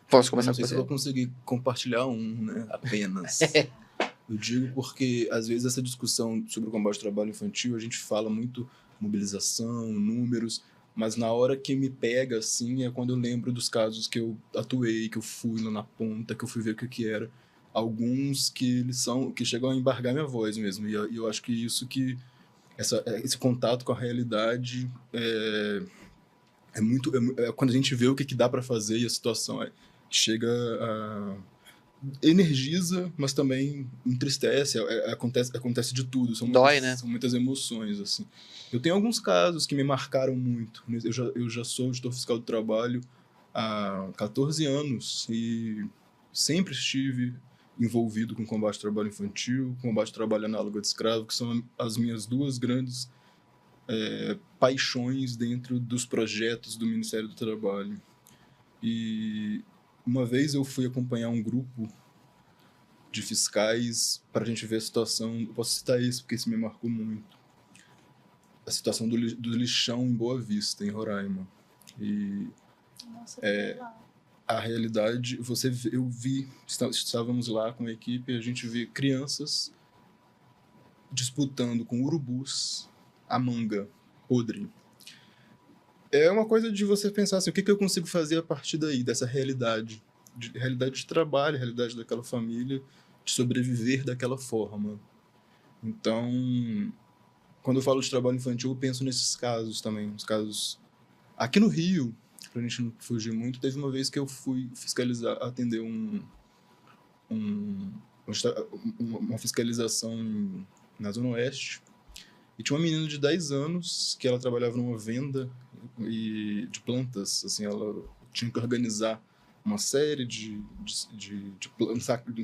Speaker 1: Posso começar
Speaker 3: com você? Não sei se eu vou conseguir compartilhar né, apenas. Eu digo porque, às vezes, essa discussão sobre o combate ao trabalho infantil, a gente fala muito mobilização, números, mas na hora que me pega, assim, é quando eu lembro dos casos que eu atuei, que eu fui lá na ponta, que eu fui ver o que era. Alguns que chegam a embargar minha voz mesmo. E eu acho que esse contato com a realidade quando a gente vê o que dá para fazer e a situação chega a energiza, mas também entristece, acontece de tudo,
Speaker 1: Dói, né?
Speaker 3: São muitas emoções, assim. Eu tenho alguns casos que me marcaram muito. Eu já sou editor fiscal do trabalho há 14 anos e sempre estive envolvido com combate ao trabalho infantil, combate ao trabalho análogo de escravo, que são as minhas 2 grandes paixões dentro dos projetos do Ministério do Trabalho. E uma vez eu fui acompanhar um grupo de fiscais para a gente ver a situação. Eu posso citar isso porque isso me marcou muito. A situação do lixão em Boa Vista, em Roraima. E a realidade, estávamos lá com a equipe e a gente vê crianças disputando com urubus a manga podre. É uma coisa de você pensar assim, o que eu consigo fazer a partir daí, dessa realidade de trabalho, realidade daquela família, de sobreviver daquela forma. Então, quando eu falo de trabalho infantil, eu penso nesses casos também, os casos aqui no Rio, pra gente não fugir muito. Teve uma vez que eu fui atender uma fiscalização na Zona Oeste, e tinha uma menina de 10 anos que ela trabalhava numa venda de plantas, assim, ela tinha que organizar uma série de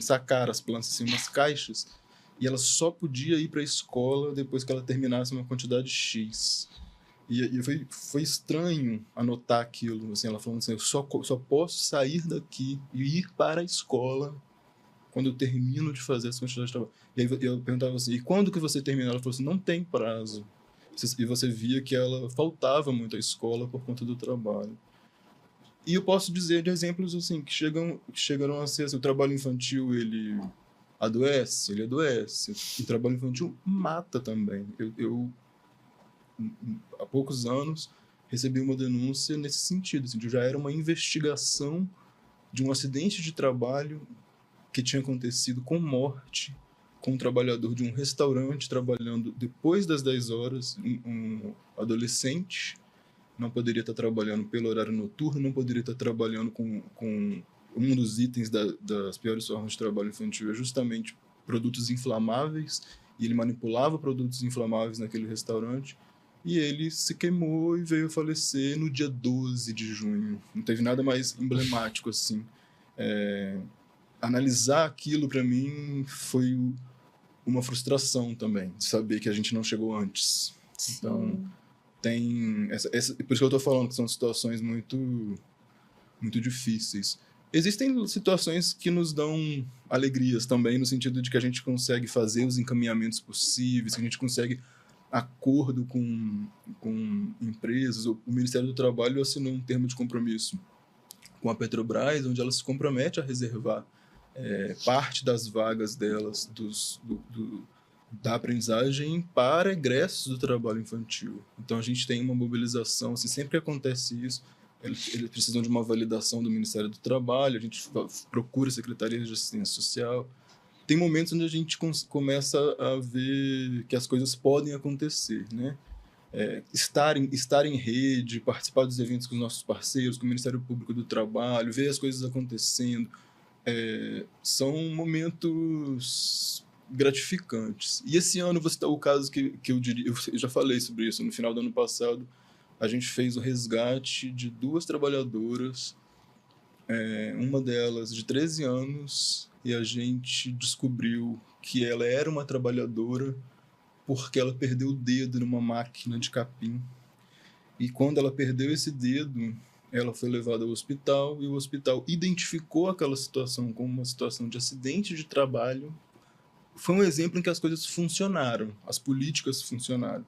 Speaker 3: sacar as plantas assim, em umas caixas, e ela só podia ir para a escola depois que ela terminasse uma quantidade X. E foi estranho anotar aquilo, assim, ela falando assim, eu só posso sair daqui e ir para a escola quando eu termino de fazer essa quantidade de trabalho. E aí eu perguntava assim, e quando que você termina? Ela falou assim, não tem prazo. E você via que ela faltava muito à escola por conta do trabalho. E eu posso dizer de exemplos assim, que chegaram a ser assim, o trabalho infantil, ele adoece. O trabalho infantil mata também. Eu há poucos anos, recebi uma denúncia nesse sentido. Assim, já era uma investigação de um acidente de trabalho que tinha acontecido com morte, com um trabalhador de um restaurante trabalhando depois das 10 horas, um adolescente, não poderia estar trabalhando pelo horário noturno, não poderia estar trabalhando com um dos itens das piores formas de trabalho infantil, é justamente produtos inflamáveis, e ele manipulava produtos inflamáveis naquele restaurante, e ele se queimou e veio a falecer no dia 12 de junho. Não teve nada mais emblemático assim. Analisar aquilo para mim foi uma frustração também, de saber que a gente não chegou antes. Sim. Então, tem por isso que eu estou falando que são situações muito, muito difíceis. Existem situações que nos dão alegrias também, no sentido de que a gente consegue fazer os encaminhamentos possíveis, que a gente consegue acordo com empresas. O Ministério do Trabalho assinou um termo de compromisso com a Petrobras, onde ela se compromete a reservar parte das vagas delas da aprendizagem para egressos do trabalho infantil. Então a gente tem uma mobilização, assim, sempre que acontece isso, eles precisam de uma validação do Ministério do Trabalho, a gente procura secretarias de assistência social. Tem momentos onde a gente começa a ver que as coisas podem acontecer, né? estar em rede, participar dos eventos com os nossos parceiros, com o Ministério Público do Trabalho, ver as coisas acontecendo, são momentos gratificantes. E esse ano, você tá o caso que eu diria, eu já falei sobre isso, no final do ano passado, a gente fez o resgate de 2 trabalhadoras, uma delas de 13 anos, e a gente descobriu que ela era uma trabalhadora porque ela perdeu o dedo numa máquina de capim. E quando ela perdeu esse dedo, ela foi levada ao hospital, e o hospital identificou aquela situação como uma situação de acidente de trabalho. Foi um exemplo em que as coisas funcionaram, as políticas funcionaram.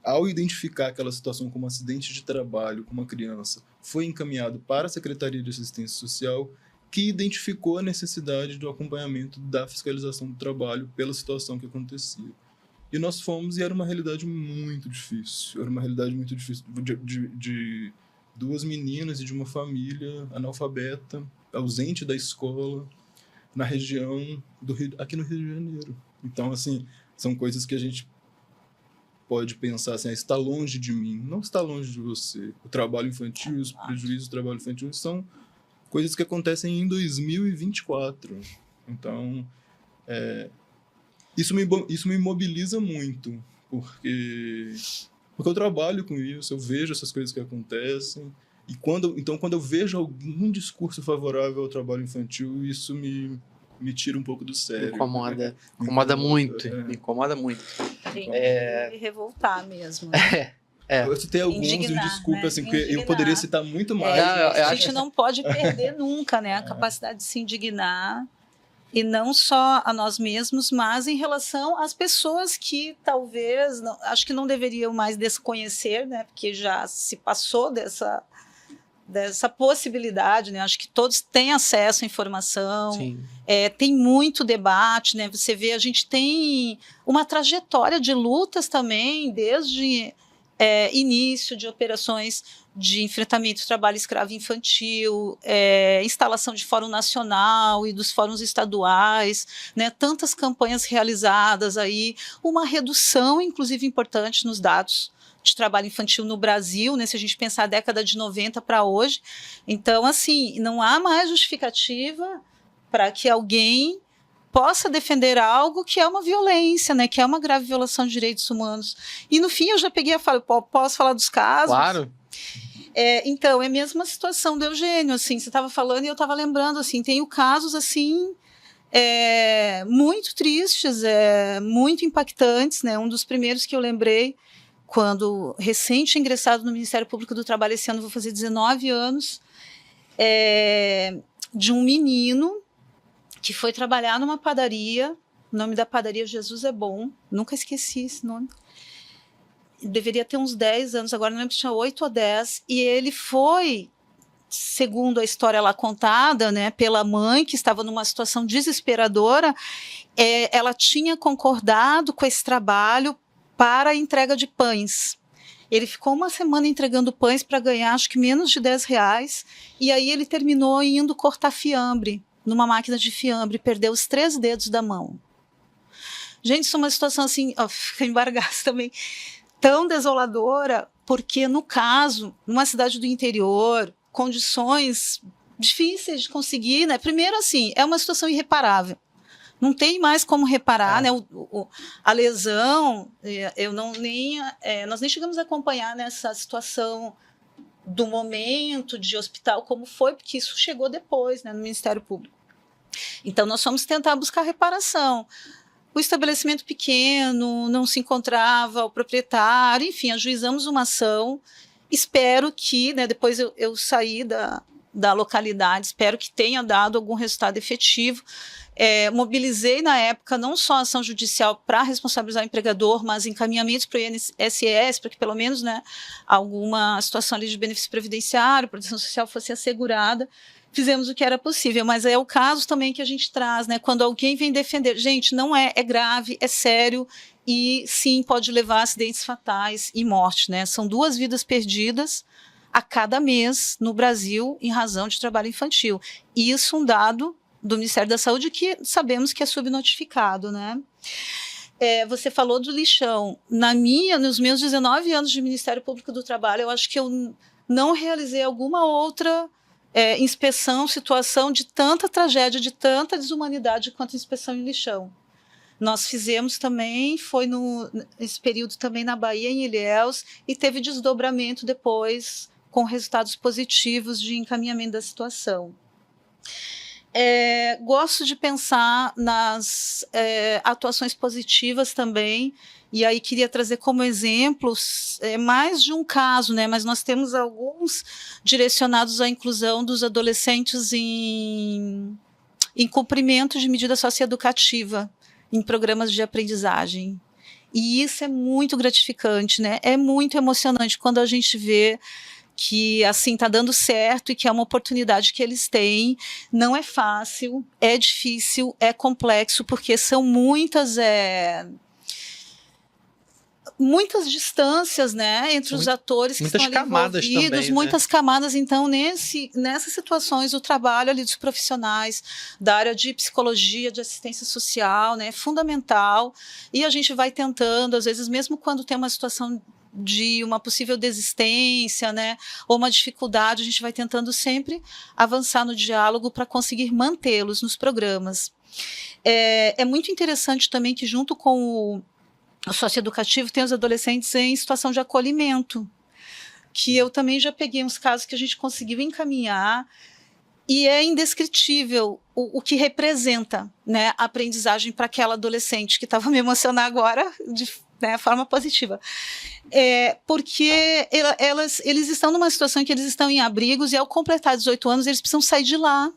Speaker 3: Ao identificar aquela situação como acidente de trabalho com uma criança, foi encaminhado para a Secretaria de Assistência Social, que identificou a necessidade do acompanhamento da fiscalização do trabalho pela situação que acontecia. E nós fomos, e era uma realidade muito difícil. Era uma realidade muito difícil de 2 meninas e de uma família analfabeta, ausente da escola, na região aqui no Rio de Janeiro. Então, assim, são coisas que a gente pode pensar assim, está longe de mim, não está longe de você. O trabalho infantil, os prejuízos do trabalho infantil são coisas que acontecem em 2024. Então, isso me mobiliza muito, porque eu trabalho com isso, eu vejo essas coisas que acontecem, e quando eu vejo algum discurso favorável ao trabalho infantil, isso me tira um pouco do sério.
Speaker 1: Incomoda muito. Me incomoda muito.
Speaker 2: Revoltar mesmo. Né?
Speaker 3: Eu citei alguns, e desculpa, né? Assim, porque eu poderia citar muito mais.
Speaker 2: A gente não pode perder nunca, né, a capacidade de se indignar, e não só a nós mesmos, mas em relação às pessoas que talvez, acho que não deveriam mais desconhecer, né, porque já se passou dessa possibilidade, né? Acho que todos têm acesso à informação, tem muito debate, né? Você vê, a gente tem uma trajetória de lutas também, desde início de operações de enfrentamento do trabalho escravo infantil, instalação de fórum nacional e dos fóruns estaduais, né? Tantas campanhas realizadas aí, uma redução, inclusive, importante nos dados de trabalho infantil no Brasil, né, se a gente pensar a década de 90 para hoje. Então, assim, não há mais justificativa para que alguém possa defender algo que é uma violência, né, que é uma grave violação de direitos humanos. E, no fim, eu já peguei a fala, posso falar dos casos?
Speaker 1: Claro.
Speaker 2: Então, é a mesma situação do Eugênio, assim, você estava falando e eu estava lembrando, assim, tenho casos, assim, muito tristes, muito impactantes, né, um dos primeiros que eu lembrei, quando recente ingressado no Ministério Público do Trabalho, esse ano vou fazer 19 anos, de um menino que foi trabalhar numa padaria, o nome da padaria Jesus é Bom, nunca esqueci esse nome, deveria ter uns 10 anos, agora não lembro se tinha 8 ou 10, e ele foi, segundo a história lá contada, né, pela mãe, que estava numa situação desesperadora, ela tinha concordado com esse trabalho para a entrega de pães. Ele ficou uma semana entregando pães para ganhar, acho que menos de R$10, e aí ele terminou indo cortar fiambre, numa máquina de fiambre, perdeu os 3 dedos da mão. Gente, isso é uma situação assim, embargasse também, tão desoladora, porque no caso, numa cidade do interior, condições difíceis de conseguir, né? Primeiro, assim, é uma situação irreparável. Não tem mais como reparar, né? A lesão, nós nem chegamos a acompanhar nessa situação do momento de hospital, como foi, porque isso chegou depois, né, no Ministério Público. Então, nós fomos tentar buscar reparação. O estabelecimento pequeno, não se encontrava o proprietário, enfim, ajuizamos uma ação. Espero que, né, depois eu saí da localidade, espero que tenha dado algum resultado efetivo. Mobilizei na época não só a ação judicial para responsabilizar o empregador, mas encaminhamentos para o INSS, para que pelo menos, né, alguma situação ali de benefício previdenciário, proteção social fosse assegurada. Fizemos o que era possível, mas é o caso também que a gente traz, né, quando alguém vem defender. Gente, não é grave, é sério e sim pode levar a acidentes fatais e morte, né? São 2 vidas perdidas a cada mês no Brasil em razão de trabalho infantil. Isso um dado do Ministério da Saúde que sabemos que é subnotificado, né? Você falou do lixão. Nos meus 19 anos de Ministério Público do Trabalho, eu acho que eu não realizei alguma outra inspeção, situação de tanta tragédia, de tanta desumanidade quanto a inspeção em lixão. Nós fizemos também, foi nesse período também na Bahia, em Ilhéus, e teve desdobramento depois, com resultados positivos de encaminhamento da situação. Gosto de pensar nas atuações positivas também, e aí queria trazer como exemplos mais de um caso, né? Mas nós temos alguns direcionados à inclusão dos adolescentes em cumprimento de medida socioeducativa, em programas de aprendizagem. E isso é muito gratificante, né? É muito emocionante quando a gente vê que assim está dando certo e que é uma oportunidade que eles têm. Não é fácil, é difícil, é complexo, porque são muitas distâncias, né, entre os atores que estão ali envolvidos,
Speaker 1: também,
Speaker 2: muitas camadas. Então, nessas situações, o trabalho ali dos profissionais da área de psicologia, de assistência social, né, é fundamental. E a gente vai tentando, às vezes, mesmo quando tem uma situação de uma possível desistência, né, ou uma dificuldade, a gente vai tentando sempre avançar no diálogo para conseguir mantê-los nos programas. É muito interessante também que, junto com o socioeducativo, tem os adolescentes em situação de acolhimento, que eu também já peguei uns casos que a gente conseguiu encaminhar, e é indescritível o que representa, né, a aprendizagem para aquela adolescente, que estava me emocionando agora de forma positiva. Porque eles estão numa situação em que eles estão em abrigos e, ao completar 18 anos, eles precisam sair de lá,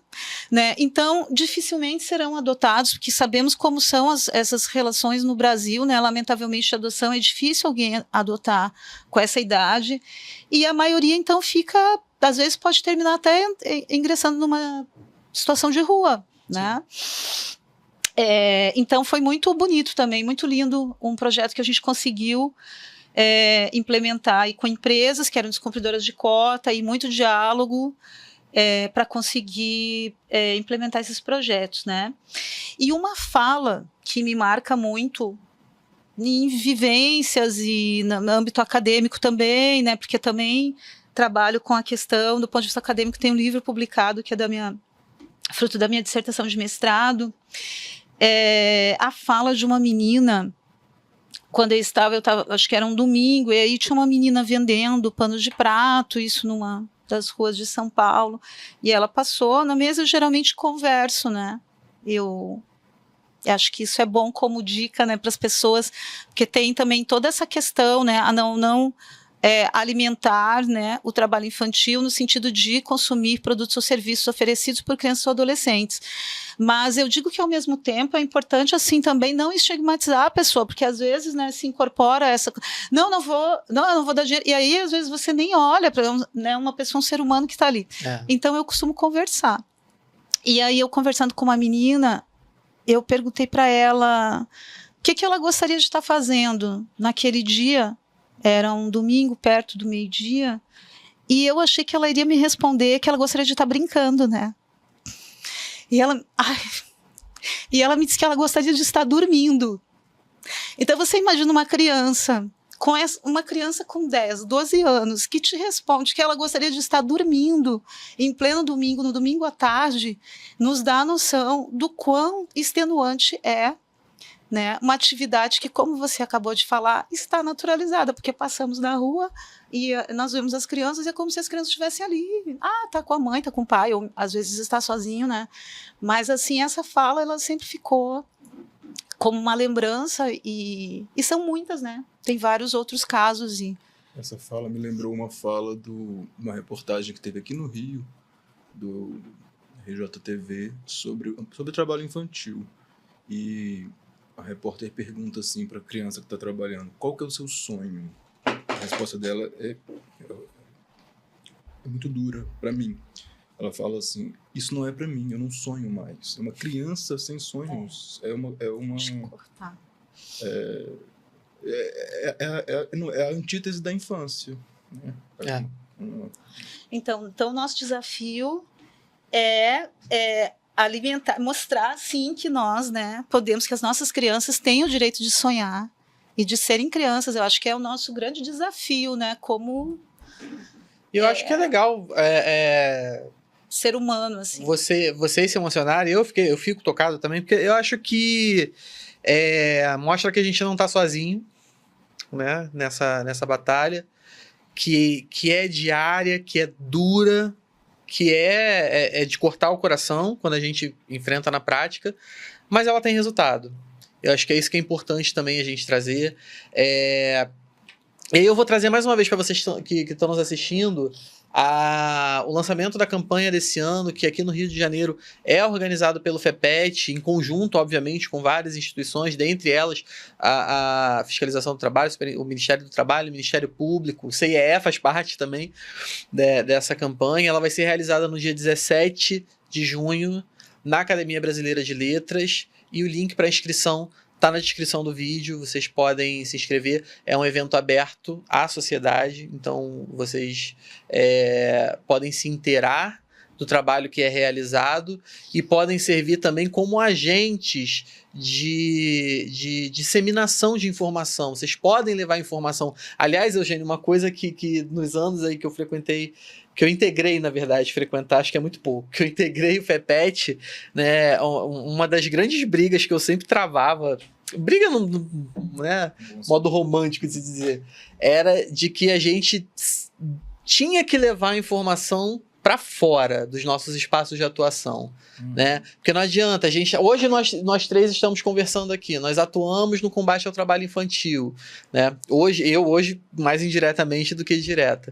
Speaker 2: né? Então, dificilmente serão adotados, porque sabemos como são essas relações no Brasil, né? Lamentavelmente, a adoção é difícil alguém adotar com essa idade, e a maioria, então, às vezes pode terminar até ingressando numa situação de rua, né? Então, foi muito bonito também, muito lindo, um projeto que a gente conseguiu implementar e com empresas que eram descumpridoras de cota, e muito diálogo para conseguir implementar esses projetos, né? E uma fala que me marca muito em vivências e no âmbito acadêmico também, né? Porque também trabalho com a questão do ponto de vista acadêmico. Tem um livro publicado que é fruto da minha dissertação de mestrado. A fala de uma menina, quando eu estava, acho que era um domingo, e aí tinha uma menina vendendo pano de prato, isso numa das ruas de São Paulo, e ela passou na mesa. Eu geralmente converso, né? Eu acho que isso é bom como dica, né, para as pessoas, porque tem também toda essa questão, né, a não alimentar, né, o trabalho infantil no sentido de consumir produtos ou serviços oferecidos por crianças ou adolescentes. Mas eu digo que, ao mesmo tempo, é importante, assim, também não estigmatizar a pessoa, porque às vezes, né, se incorpora essa... eu não vou dar dinheiro. E aí, às vezes, você nem olha para, né, uma pessoa, um ser humano que está ali. Então, eu costumo conversar. E aí, eu conversando com uma menina, eu perguntei para ela o que ela gostaria de estar fazendo naquele dia. Era um domingo, perto do meio-dia, e eu achei que ela iria me responder que ela gostaria de estar brincando, né? E ela me disse que ela gostaria de estar dormindo. Então, você imagina uma criança com 10, 12 anos, que te responde que ela gostaria de estar dormindo em pleno domingo, no domingo à tarde, nos dá a noção do quão extenuante é, né, uma atividade que, como você acabou de falar, está naturalizada, porque passamos na rua e nós vemos as crianças e é como se as crianças estivessem ali. Tá com a mãe, tá com o pai, ou às vezes está sozinho, né? Mas, assim, essa fala, ela sempre ficou como uma lembrança, e são muitas, né? Tem vários outros casos.
Speaker 3: Essa fala me lembrou uma fala de uma reportagem que teve aqui no Rio, do RJTV, sobre trabalho infantil. E a repórter pergunta assim para a criança que está trabalhando: qual que é o seu sonho? A resposta dela é muito dura para mim. Ela fala assim: isso não é para mim, eu não sonho mais. É uma criança sem sonhos.
Speaker 2: Deixa eu cortar.
Speaker 3: É a antítese da infância, né?
Speaker 2: Então, nosso desafio é alimentar, mostrar, sim, que nós, né, podemos, que as nossas crianças têm o direito de sonhar e de serem crianças. Eu acho que é o nosso grande desafio, né, como
Speaker 1: E eu acho que é legal
Speaker 2: ser humano, assim.
Speaker 1: vocês se emocionarem. Eu fico tocado também, porque eu acho que mostra que a gente não tá sozinho, né, nessa batalha, que é diária, que é dura, que é de cortar o coração quando a gente enfrenta na prática, mas ela tem resultado. Eu acho que é isso que é importante também a gente trazer. E aí eu vou trazer mais uma vez para vocês que estão nos assistindo o lançamento da campanha desse ano, que aqui no Rio de Janeiro é organizado pelo FEPET, em conjunto, obviamente, com várias instituições, dentre elas a Fiscalização do Trabalho, o Ministério do Trabalho, o Ministério Público, o CIEE faz parte também dessa campanha. Ela vai ser realizada no dia 17 de junho, na Academia Brasileira de Letras, e o link para inscrição está na descrição do vídeo, vocês podem se inscrever. É um evento aberto à sociedade, então vocês podem se inteirar do trabalho que é realizado e podem servir também como agentes de disseminação de informação. Vocês podem levar informação. Aliás, Eugênio, uma coisa que nos anos aí que eu frequentei, que eu integrei, na verdade, frequentar, acho que é muito pouco, que eu integrei o FEPET, né, uma das grandes brigas que eu sempre travava, briga né, modo romântico de se dizer, era de que a gente tinha que levar a informação para fora dos nossos espaços de atuação, né? Porque não adianta, hoje nós três estamos conversando aqui, nós atuamos no combate ao trabalho infantil, né? Hoje mais indiretamente do que direta.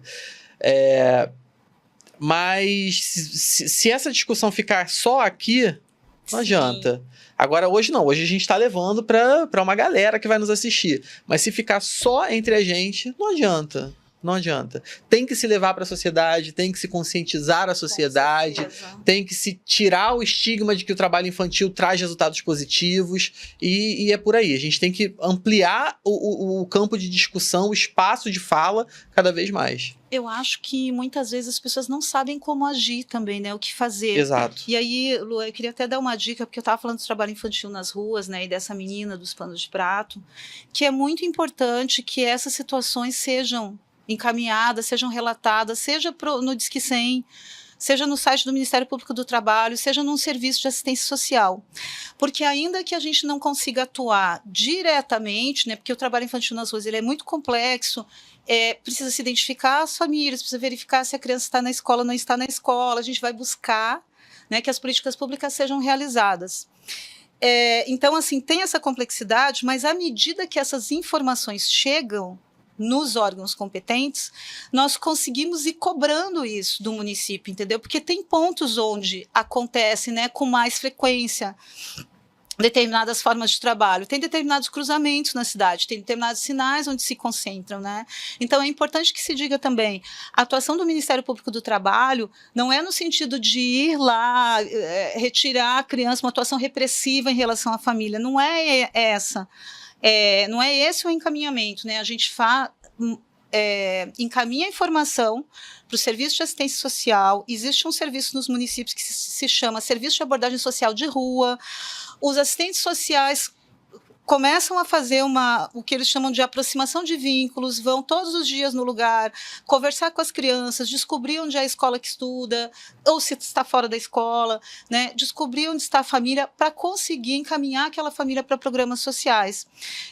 Speaker 1: Mas se essa discussão ficar só aqui, não adianta. Agora, hoje não. Hoje a gente está levando para uma galera que vai nos assistir. Mas se ficar só entre a gente, não adianta. Não adianta. Tem que se levar para a sociedade, tem que se conscientizar a sociedade, tem que se tirar o estigma de que o trabalho infantil traz resultados positivos e é por aí. A gente tem que ampliar o campo de discussão, o espaço de fala cada vez mais.
Speaker 2: Eu acho que muitas vezes as pessoas não sabem como agir também, né? O que fazer.
Speaker 1: Exato.
Speaker 2: E aí, Lu, eu queria até dar uma dica, porque eu estava falando do trabalho infantil nas ruas, né? E dessa menina dos panos de prato, que é muito importante que essas situações sejam encaminhadas, sejam relatadas, seja no Disque 100, seja no site do Ministério Público do Trabalho, seja num serviço de assistência social. Porque ainda que a gente não consiga atuar diretamente, né, porque o trabalho infantil nas ruas ele é muito complexo, precisa se identificar as famílias, precisa verificar se a criança está na escola ou não está na escola, a gente vai buscar, né, que as políticas públicas sejam realizadas. Então, assim, tem essa complexidade, mas à medida que essas informações chegam nos órgãos competentes, nós conseguimos ir cobrando isso do município, entendeu? Porque tem pontos onde acontece, né, com mais frequência determinadas formas de trabalho, tem determinados cruzamentos na cidade, tem determinados sinais onde se concentram, né? Então é importante que se diga também, a atuação do Ministério Público do Trabalho não é no sentido de ir lá, retirar a criança, uma atuação repressiva em relação à família, não é essa. Não é esse o encaminhamento, né? A gente encaminha a informação para o serviço de assistência social. Existe um serviço nos municípios que se chama Serviço de Abordagem Social de Rua. Os assistentes sociais começam a fazer o que eles chamam de aproximação de vínculos, vão todos os dias no lugar, conversar com as crianças, descobrir onde é a escola que estuda, ou se está fora da escola, né? Descobrir onde está a família para conseguir encaminhar aquela família para programas sociais.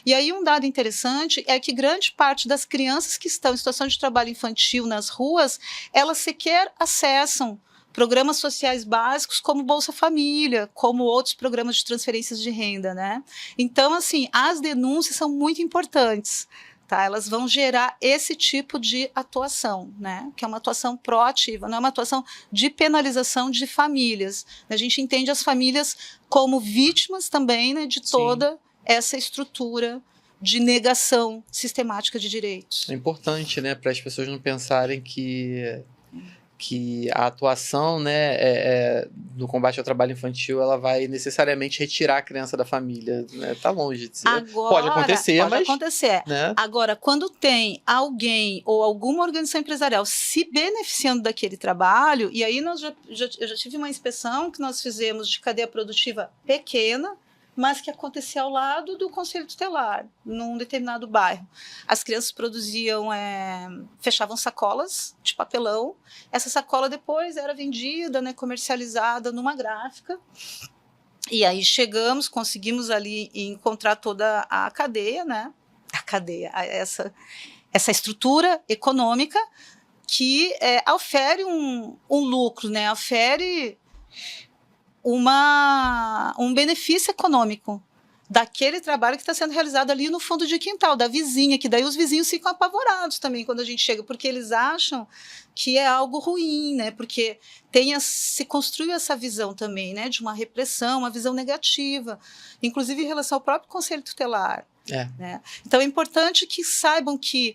Speaker 2: E aí um dado interessante é que grande parte das crianças que estão em situação de trabalho infantil nas ruas, elas sequer acessam programas sociais básicos como Bolsa Família, como outros programas de transferências de renda, né? Então, assim, as denúncias são muito importantes, tá? Elas vão gerar esse tipo de atuação, né? Que é uma atuação proativa, não é uma atuação de penalização de famílias. A gente entende as famílias como vítimas também, né, de toda essa estrutura de negação sistemática de direitos.
Speaker 1: É importante, né, para as pessoas não pensarem que que a atuação, né, no combate ao trabalho infantil, ela vai necessariamente retirar a criança da família, né? Tá longe de ser.
Speaker 2: Agora,
Speaker 1: pode acontecer,
Speaker 2: pode
Speaker 1: mas...
Speaker 2: acontecer.
Speaker 1: Né?
Speaker 2: Agora, quando tem alguém ou alguma organização empresarial se beneficiando daquele trabalho, e aí eu já tive uma inspeção que nós fizemos de cadeia produtiva pequena, mas que acontecia ao lado do Conselho Tutelar, num determinado bairro. As crianças produziam, fechavam sacolas de papelão, essa sacola depois era vendida, né, comercializada numa gráfica, e aí conseguimos ali encontrar toda a cadeia, né, essa estrutura econômica que ofere um lucro, né, ofere um benefício econômico daquele trabalho que está sendo realizado ali no fundo de quintal, da vizinha, que daí os vizinhos ficam apavorados também quando a gente chega, porque eles acham que é algo ruim, né? Porque se construiu essa visão também, né? De uma repressão, uma visão negativa, inclusive em relação ao próprio Conselho Tutelar. Né? Então é importante que saibam que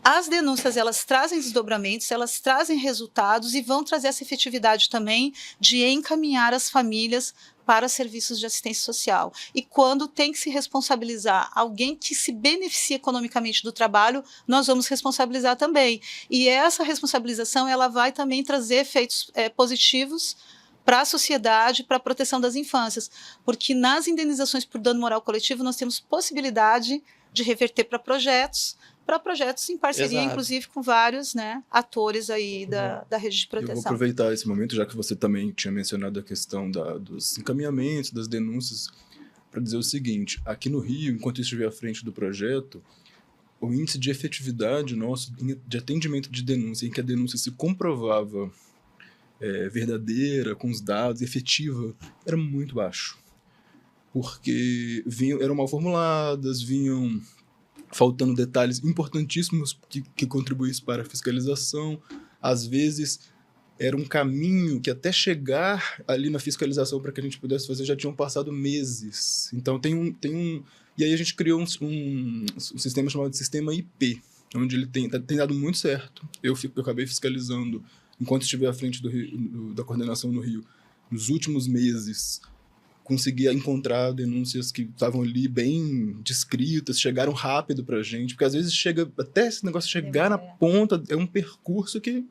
Speaker 2: as denúncias, elas trazem desdobramentos, elas trazem resultados e vão trazer essa efetividade também de encaminhar as famílias para serviços de assistência social. E quando tem que se responsabilizar alguém que se beneficia economicamente do trabalho, nós vamos responsabilizar também. E essa responsabilização, ela vai também trazer efeitos positivos para a sociedade, para a proteção das infâncias. Porque nas indenizações por dano moral coletivo, nós temos possibilidade de reverter para projetos em parceria,
Speaker 1: Exato.
Speaker 2: Inclusive, com vários, né, atores aí da rede de proteção.
Speaker 3: Eu vou aproveitar esse momento, já que você também tinha mencionado a questão dos encaminhamentos, das denúncias, para dizer o seguinte: aqui no Rio, enquanto eu estiver à frente do projeto, o índice de efetividade nosso de atendimento de denúncia, em que a denúncia se comprovava verdadeira, com os dados, efetiva, era muito baixo. Porque eram mal formuladas, vinham faltando detalhes importantíssimos que contribuíssem para a fiscalização. Às vezes, era um caminho que até chegar ali na fiscalização para que a gente pudesse fazer, já tinham passado meses. Então, e aí a gente criou um sistema chamado de Sistema IP, onde ele tem dado muito certo. Eu acabei fiscalizando, enquanto estive à frente da coordenação no Rio, nos últimos meses, conseguia encontrar denúncias que estavam ali bem descritas, chegaram rápido para a gente, porque às vezes até esse negócio chegar na ponta, é um percurso que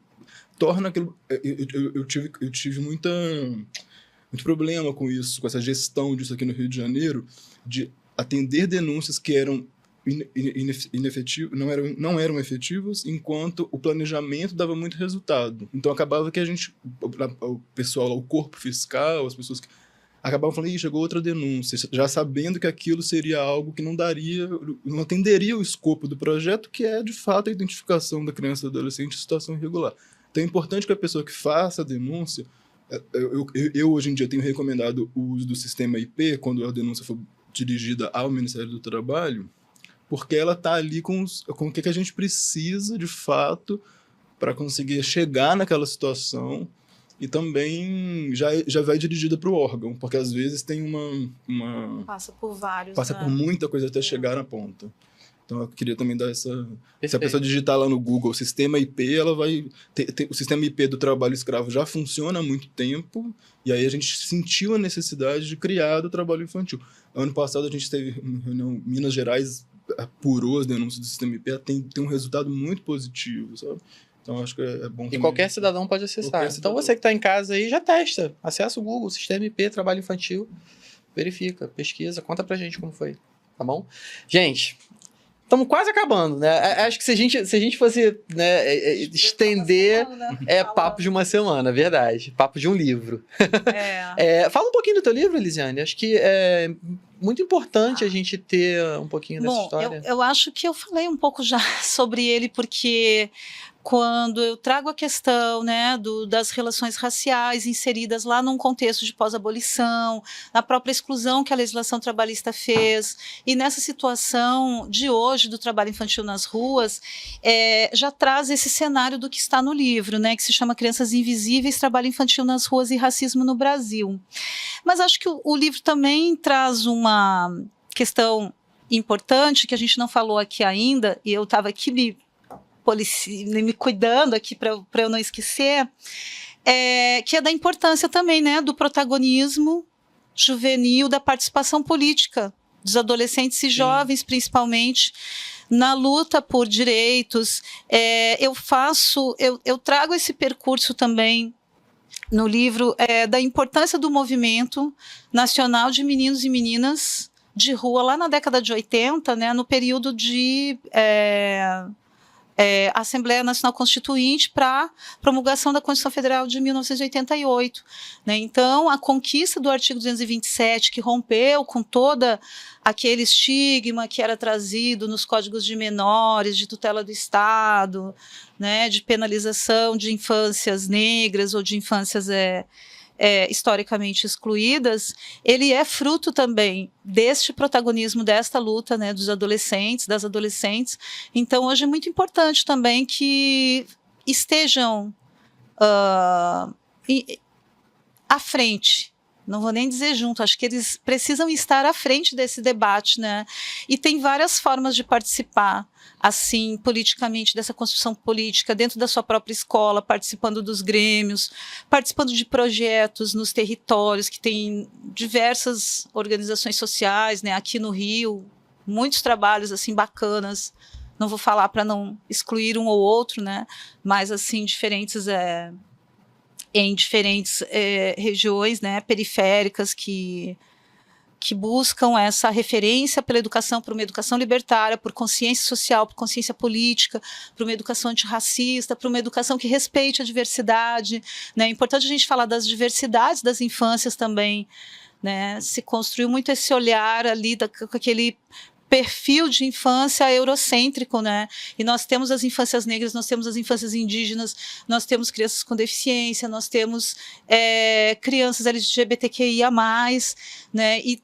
Speaker 3: torna aquilo... Eu tive muito problema com isso, com essa gestão disso aqui no Rio de Janeiro, de atender denúncias que eram não eram efetivas, enquanto o planejamento dava muito resultado. Então acabava que o pessoal, o corpo fiscal, as pessoas que acabavam falando: chegou outra denúncia, já sabendo que aquilo seria algo que não atenderia o escopo do projeto, que é, de fato, a identificação da criança e do adolescente em situação irregular. Então é importante que a pessoa que faça a denúncia... Eu hoje em dia, tenho recomendado o uso do sistema IP, quando a denúncia for dirigida ao Ministério do Trabalho, porque ela está ali com o que a gente precisa, de fato, para conseguir chegar naquela situação. E também já vai dirigida para o órgão, porque às vezes tem uma...
Speaker 2: Passa por vários.
Speaker 3: Passa por muita coisa até chegar na ponta. Então eu queria também dar essa...
Speaker 1: Perfeito.
Speaker 3: Se a pessoa digitar lá no Google Sistema IP, ela vai... O Sistema IP do trabalho escravo já funciona há muito tempo, e aí a gente sentiu a necessidade de criar o trabalho infantil. Ano passado a gente teve uma reunião, Minas Gerais apurou as denúncias do Sistema IP, tem um resultado muito positivo, sabe? Então, acho que é bom também.
Speaker 1: E qualquer cidadão pode acessar. Então, você que está em casa aí, já testa. Acessa o Google, Sistema IP, Trabalho Infantil. Verifica, pesquisa, conta pra gente como foi. Tá bom? Gente, estamos quase acabando, né? Acho que se a gente fosse, né, estender, papo de uma semana, verdade. Papo de um livro. Fala um pouquinho do teu livro, Elisiane. Acho que é muito importante a gente ter um pouquinho dessa história.
Speaker 2: Eu acho que eu falei um pouco já sobre ele, porque quando eu trago a questão, né, das relações raciais inseridas lá num contexto de pós-abolição, na própria exclusão que a legislação trabalhista fez, e nessa situação de hoje do trabalho infantil nas ruas, já traz esse cenário do que está no livro, né, que se chama Crianças Invisíveis, Trabalho Infantil nas Ruas e Racismo no Brasil. Mas acho que o livro também traz uma questão importante que a gente não falou aqui ainda, e eu estava aqui me me cuidando aqui para eu não esquecer, que é da importância também, né, do protagonismo juvenil, da participação política dos adolescentes e jovens, principalmente, na luta por direitos. Eu trago esse percurso também no livro, da importância do movimento nacional de meninos e meninas de rua, lá na década de 80, né, no período de Assembleia Nacional Constituinte para promulgação da Constituição Federal de 1988. Né? Então, a conquista do artigo 227, que rompeu com toda aquele estigma que era trazido nos códigos de menores, de tutela do Estado, né, de penalização de infâncias negras ou de infâncias historicamente excluídas, ele é fruto também deste protagonismo, desta luta, né, dos adolescentes, das adolescentes. Então, hoje é muito importante também que estejam à frente. Não vou nem dizer junto, acho que eles precisam estar à frente desse debate, né? E tem várias formas de participar, assim, politicamente, dessa construção política, dentro da sua própria escola, participando dos grêmios, participando de projetos nos territórios, que tem diversas organizações sociais, né? Aqui no Rio, muitos trabalhos, assim, bacanas. Não vou falar para não excluir um ou outro, né? Mas, assim, diferentes... em diferentes regiões, né, periféricas que buscam essa referência pela educação, por uma educação libertária, por consciência social, por consciência política, por uma educação antirracista, por uma educação que respeite a diversidade. Né? É importante a gente falar das diversidades das infâncias também. Né? Se construiu muito esse olhar ali com aquele perfil de infância eurocêntrico, né? E nós temos as infâncias negras, nós temos as infâncias indígenas, nós temos crianças com deficiência, nós temos crianças LGBTQIA+, né? E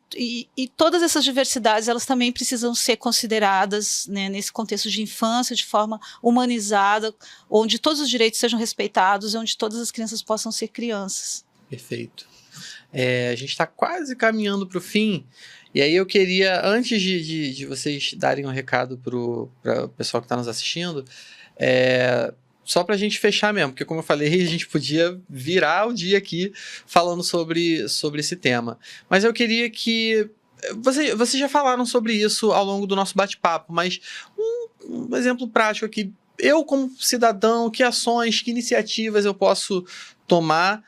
Speaker 2: todas essas diversidades, elas também precisam ser consideradas, né, nesse contexto de infância, de forma humanizada, onde todos os direitos sejam respeitados, onde todas as crianças possam ser crianças.
Speaker 1: Perfeito. A gente está quase caminhando para o fim. E aí eu queria, antes de vocês darem um recado para o pessoal que está nos assistindo, só para a gente fechar mesmo, porque como eu falei, a gente podia virar o dia aqui falando sobre esse tema. Mas eu queria que... Vocês já falaram sobre isso ao longo do nosso bate-papo, mas um exemplo prático aqui. Eu, como cidadão, que ações, que iniciativas eu posso tomar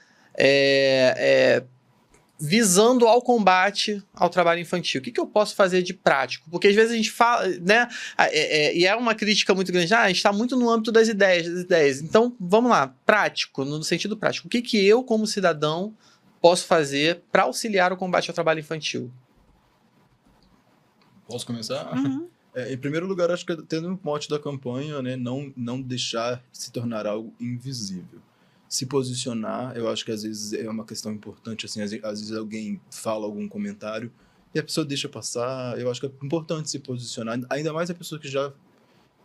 Speaker 1: visando ao combate ao trabalho infantil? O que eu posso fazer de prático? Porque às vezes a gente fala, né, e é uma crítica muito grande, a gente está muito no âmbito das ideias. Então, vamos lá, prático, no sentido prático. O que eu, como cidadão, posso fazer para auxiliar o combate ao trabalho infantil?
Speaker 3: Posso começar?
Speaker 2: Uhum.
Speaker 3: Em primeiro lugar, acho que tendo um mote da campanha, né, não deixar se tornar algo invisível. Se posicionar, eu acho que às vezes é uma questão importante, assim, às vezes alguém fala algum comentário e a pessoa deixa passar. Eu acho que é importante se posicionar, ainda mais a pessoa que já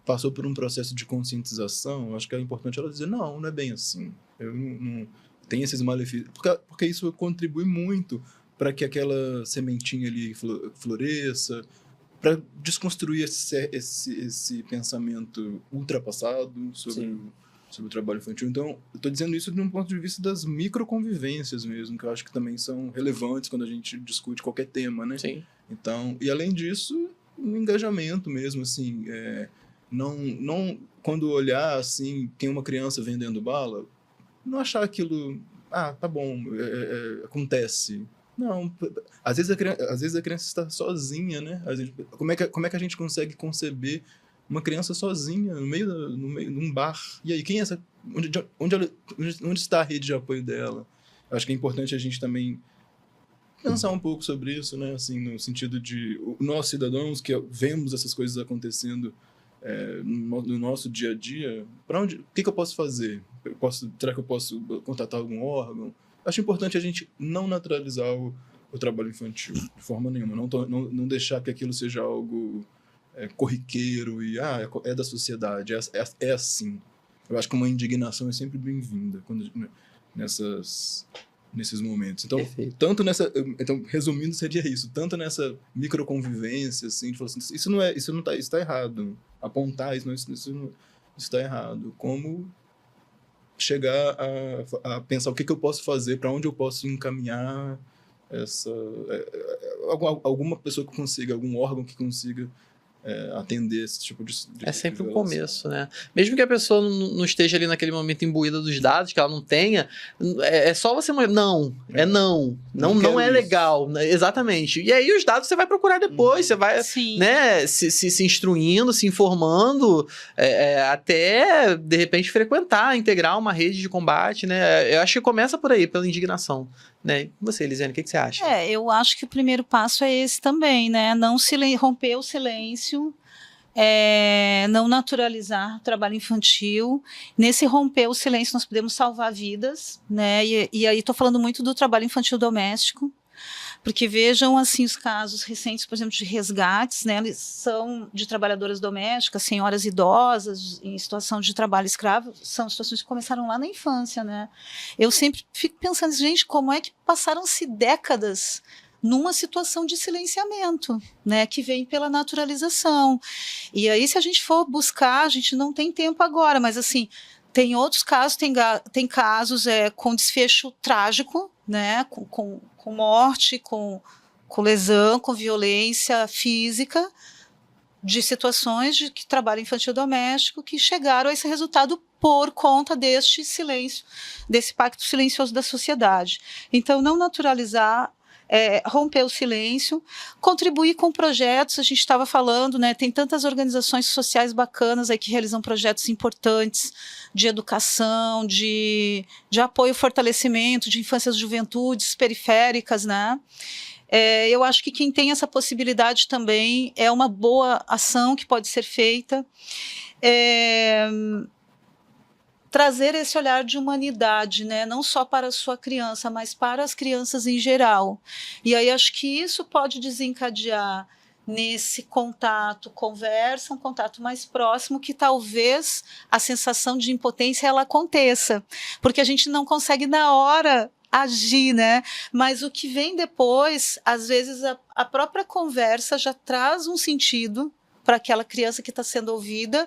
Speaker 3: passou por um processo de conscientização. Eu acho que é importante ela dizer, não é bem assim, eu não tenho esses malefícios, porque isso contribui muito para que aquela sementinha ali floresça, para desconstruir esse pensamento ultrapassado sobre o trabalho infantil. Então, eu estou dizendo isso de um ponto de vista das microconvivências mesmo, que eu acho que também são relevantes quando a gente discute qualquer tema, né?
Speaker 1: Sim.
Speaker 3: Então, e além disso, um engajamento mesmo, assim, não quando olhar, assim, tem uma criança vendendo bala, não achar aquilo, tá bom, acontece. Não, às vezes a criança está sozinha, né? Como é que a gente consegue conceber uma criança sozinha no meio de um bar? E aí, quem é essa? Onde está a rede de apoio dela? Eu acho que é importante a gente também pensar um pouco sobre isso, né? Assim, no sentido de nós cidadãos que vemos essas coisas acontecendo no nosso dia a dia, o que eu posso fazer? Será que eu posso contatar algum órgão? Acho importante a gente não naturalizar o trabalho infantil de forma nenhuma, não deixar que aquilo seja algo corriqueiro e é da sociedade, é assim. Eu acho que uma indignação é sempre bem-vinda nesses momentos. Então, então, resumindo, seria isso. Tanto nessa microconvivência, assim, de falar assim, isso tá errado. Apontar isso não, isso está errado. Como chegar a pensar o que eu posso fazer, para onde eu posso encaminhar alguma pessoa que consiga, algum órgão que consiga atender esse tipo de
Speaker 1: É sempre um
Speaker 3: violação.
Speaker 1: começo, né? Mesmo que a pessoa não esteja ali naquele momento imbuída dos dados, que ela não tenha, é só você... Não, não é legal. Exatamente. E aí os dados você vai procurar depois, você vai, né, se instruindo, se informando, até, de repente, frequentar, integrar uma rede de combate, né? Eu acho que começa por aí, pela indignação. Né? E você, Elisiane, o que você acha?
Speaker 2: Eu acho que o primeiro passo é esse também, né? Não romper o silêncio, não naturalizar o trabalho infantil. Nesse romper o silêncio, nós podemos salvar vidas, né? E aí estou falando muito do trabalho infantil doméstico, porque vejam assim os casos recentes, por exemplo, de resgates, né? Eles são de trabalhadoras domésticas, senhoras idosas em situação de trabalho escravo, são situações que começaram lá na infância, né? Eu sempre fico pensando, gente, como é que passaram-se décadas numa situação de silenciamento, né, que vem pela naturalização. E aí, se a gente for buscar, a gente não tem tempo agora, mas assim, tem outros casos, tem casos com desfecho trágico, né, com morte, com lesão, com violência física, de situações de trabalho infantil doméstico que chegaram a esse resultado por conta deste silêncio, desse pacto silencioso da sociedade. Então, não naturalizar, romper o silêncio, contribuir com projetos, a gente estava falando, né, tem tantas organizações sociais bacanas aí que realizam projetos importantes de educação, de apoio e fortalecimento de infâncias e juventudes periféricas, né? Eu acho que quem tem essa possibilidade também é uma boa ação que pode ser feita. Trazer esse olhar de humanidade, né? Não só para a sua criança, mas para as crianças em geral. E aí acho que isso pode desencadear nesse contato, conversa, um contato mais próximo, que talvez a sensação de impotência ela aconteça, porque a gente não consegue na hora agir, né? Mas o que vem depois, às vezes a própria conversa já traz um sentido para aquela criança que está sendo ouvida,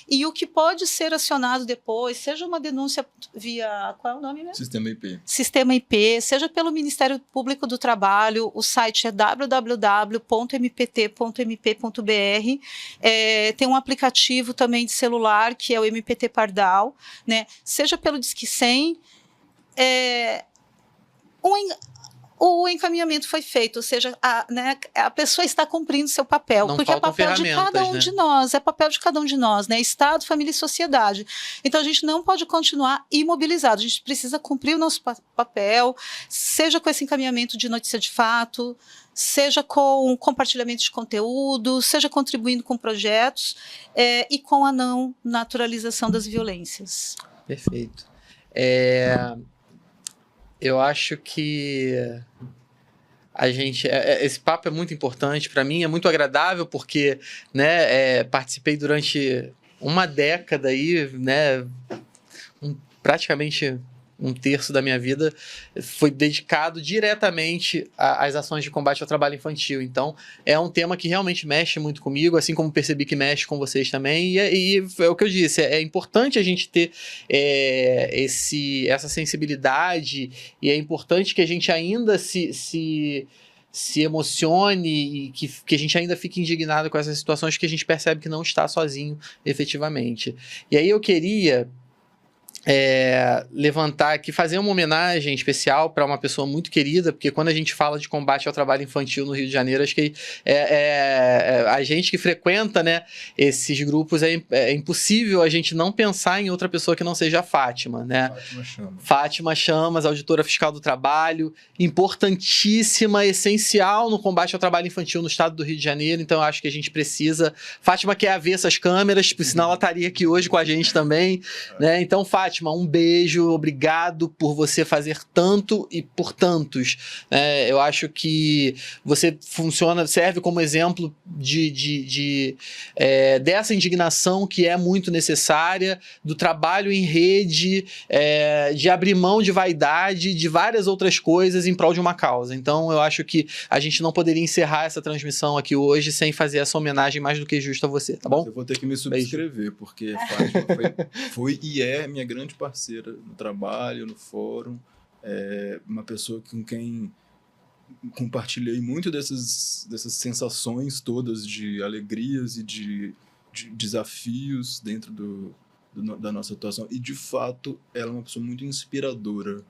Speaker 2: e o que pode ser acionado depois, seja uma denúncia via, qual é o nome mesmo?
Speaker 3: Sistema IP.
Speaker 2: Sistema IP, seja pelo Ministério Público do Trabalho, o site é www.mpt.mp.br, tem um aplicativo também de celular, que é o MPT Pardal, né? Seja pelo Disque 100, o encaminhamento foi feito, ou seja, a pessoa está cumprindo seu papel,
Speaker 1: Não
Speaker 2: porque é papel de cada um,
Speaker 1: né?
Speaker 2: de nós, é papel de cada um de nós, né? Estado, família e sociedade. Então a gente não pode continuar imobilizado, a gente precisa cumprir o nosso papel, seja com esse encaminhamento de notícia de fato, seja com compartilhamento de conteúdo, seja contribuindo com projetos e com a não naturalização das violências.
Speaker 1: Perfeito. Eu acho que a gente... esse papo é muito importante para mim, é muito agradável, porque, né, participei durante uma década aí, né, praticamente um terço da minha vida foi dedicado diretamente às ações de combate ao trabalho infantil. Então, é um tema que realmente mexe muito comigo, assim como percebi que mexe com vocês também. E é o que eu disse, é importante a gente ter essa sensibilidade, e é importante que a gente ainda se emocione e que a gente ainda fique indignado com essas situações, que a gente percebe que não está sozinho, efetivamente. E aí eu queria... levantar aqui, fazer uma homenagem especial para uma pessoa muito querida, porque quando a gente fala de combate ao trabalho infantil no Rio de Janeiro, acho que a gente que frequenta, né, esses grupos, é impossível a gente não pensar em outra pessoa que não seja a Fátima, né? Fátima Chamas, auditora fiscal do trabalho, importantíssima, essencial no combate ao trabalho infantil no estado do Rio de Janeiro. Então eu acho que a gente precisa... Fátima quer ver essas câmeras, por sinal ela estaria aqui hoje com a gente também, né? Então, Fátima, Fátima, um beijo, obrigado por você fazer tanto e por tantos. Eu acho que você serve como exemplo dessa indignação que é muito necessária, do trabalho em rede, de abrir mão de vaidade, de várias outras coisas em prol de uma causa. Então, eu acho que a gente não poderia encerrar essa transmissão aqui hoje sem fazer essa homenagem mais do que justa a você, tá bom?
Speaker 3: Eu vou ter que me subscrever, porque a Fátima foi e é minha grande parceira no trabalho, no fórum, uma pessoa com quem compartilhei muito dessas sensações todas de alegrias e de desafios dentro da nossa atuação. E, de fato, ela é uma pessoa muito inspiradora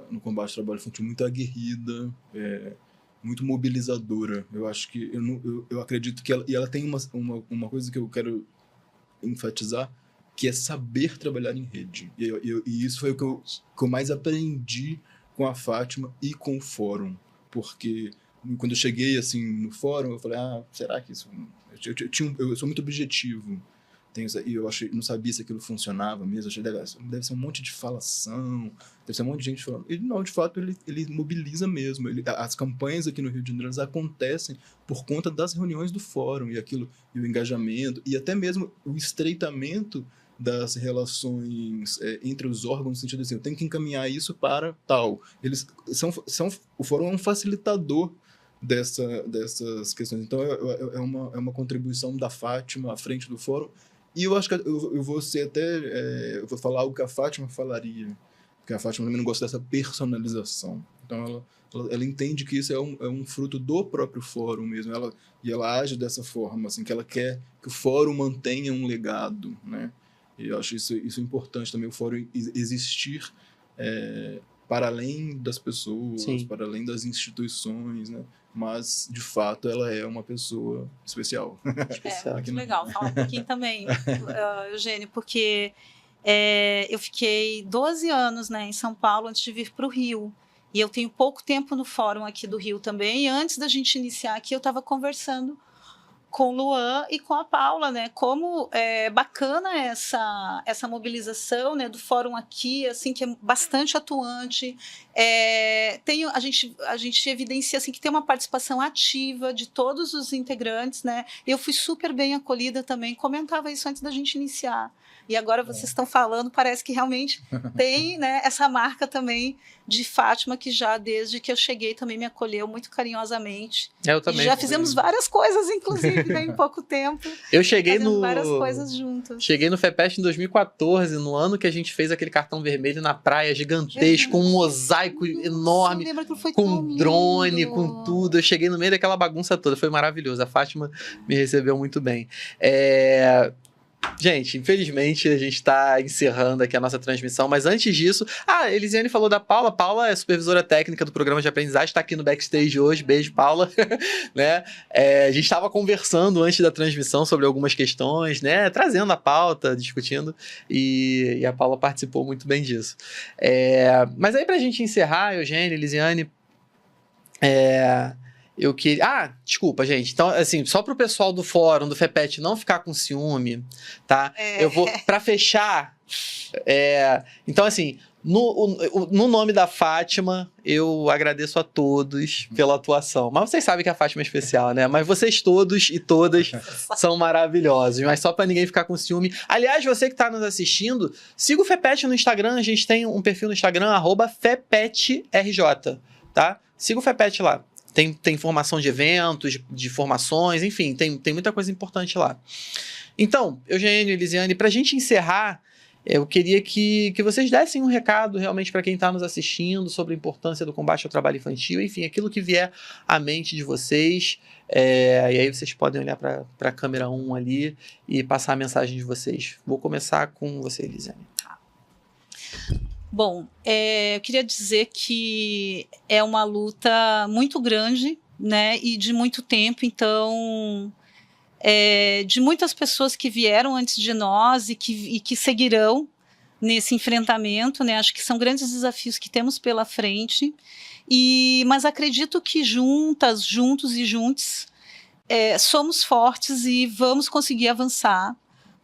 Speaker 3: no combate ao trabalho infantil, muito aguerrida, muito mobilizadora. Eu acho que eu acredito que ela tem uma coisa que eu quero enfatizar, que é saber trabalhar em rede. E isso foi o que eu mais aprendi com a Fátima e com o fórum, porque quando eu cheguei assim no fórum, eu falei, será que isso... Eu sou muito objetivo, e eu não sabia se aquilo funcionava mesmo, achei deve ser um monte de falação, deve ser um monte de gente falando. E não, de fato, ele mobiliza mesmo. As campanhas aqui no Rio de Janeiro acontecem por conta das reuniões do fórum, e o engajamento, e até mesmo o estreitamento das relações entre os órgãos, no sentido assim, eu tenho que encaminhar isso para tal. O fórum é um facilitador dessas questões. Então, é uma contribuição da Fátima à frente do fórum. E eu acho que eu vou ser até... eu vou falar algo que a Fátima falaria, porque a Fátima também não gosta dessa personalização. Então, ela entende que isso é um fruto do próprio fórum mesmo. E ela age dessa forma, assim, que ela quer que o fórum mantenha um legado, né? E eu acho isso importante também, o fórum existir para além das pessoas, Sim. para além das instituições, né? Mas, de fato, ela é uma pessoa especial.
Speaker 2: Muito legal falar um pouquinho também, Eugênio, porque eu fiquei 12 anos, né, em São Paulo antes de vir para o Rio. E eu tenho pouco tempo no fórum aqui do Rio também. E antes da gente iniciar aqui, eu estava conversando com o Luan e com a Paula, né? Como é bacana essa mobilização, né, do fórum aqui, assim, que é bastante atuante. A gente evidencia assim, que tem uma participação ativa de todos os integrantes, né? Eu fui super bem acolhida também, comentava isso antes da gente iniciar. E agora vocês estão falando, parece que realmente tem, né, essa marca também de Fátima, que já desde que eu cheguei também me acolheu muito carinhosamente.
Speaker 1: Eu também.
Speaker 2: E já fizemos várias coisas, inclusive, né, em pouco tempo.
Speaker 1: Eu cheguei
Speaker 2: várias coisas juntas.
Speaker 1: Cheguei no FEPEST em 2014, no ano que a gente fez aquele cartão vermelho na praia, gigantesco, com um mosaico enorme, com drone, com tudo. Eu cheguei no meio daquela bagunça toda, foi maravilhoso. A Fátima me recebeu muito bem. Gente, infelizmente a gente está encerrando aqui a nossa transmissão, mas antes disso, a Elisiane falou da Paula. Paula é supervisora técnica do programa de aprendizagem, está aqui no backstage hoje. Beijo, Paula. Né? A gente estava conversando antes da transmissão sobre algumas questões, né? Trazendo a pauta, discutindo, e a Paula participou muito bem disso. Mas aí, para a gente encerrar, Eugênio, Elisiane, eu queria... desculpa, gente. Então, assim, só para o pessoal do fórum, do FEPET, não ficar com ciúme, tá? Eu vou, para fechar... Então, assim, no nome da Fátima, eu agradeço a todos pela atuação. Mas vocês sabem que a Fátima é especial, né? Mas vocês todos e todas são maravilhosos. Mas só para ninguém ficar com ciúme. Aliás, você que está nos assistindo, siga o FEPET no Instagram. A gente tem um perfil no Instagram, @FEPETRJ, tá? Siga o FEPET lá. Tem informação de eventos, de formações, enfim, tem muita coisa importante lá. Então, Eugênio, Elisiane, para a gente encerrar, eu queria que vocês dessem um recado realmente para quem está nos assistindo sobre a importância do combate ao trabalho infantil, enfim, aquilo que vier à mente de vocês. E aí vocês podem olhar para a câmera 1 ali e passar a mensagem de vocês. Vou começar com você, Elisiane.
Speaker 2: Bom, eu queria dizer que é uma luta muito grande, né, e de muito tempo, então, de muitas pessoas que vieram antes de nós e que seguirão nesse enfrentamento, né, acho que são grandes desafios que temos pela frente, mas acredito que juntos e juntos, somos fortes e vamos conseguir avançar.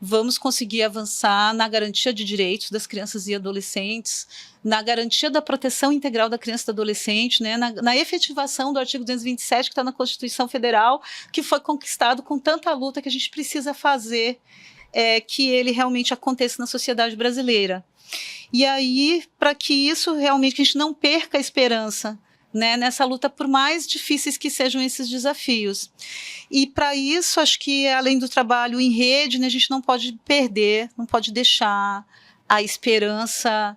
Speaker 2: vamos conseguir avançar na garantia de direitos das crianças e adolescentes, na garantia da proteção integral da criança e do adolescente, né, na efetivação do artigo 227 que está na Constituição Federal, que foi conquistado com tanta luta que a gente precisa fazer que ele realmente aconteça na sociedade brasileira. E aí, para que isso realmente, que a gente não perca a esperança, né, nessa luta, por mais difíceis que sejam esses desafios. E para isso, acho que além do trabalho em rede, né, a gente não pode perder, não pode deixar a esperança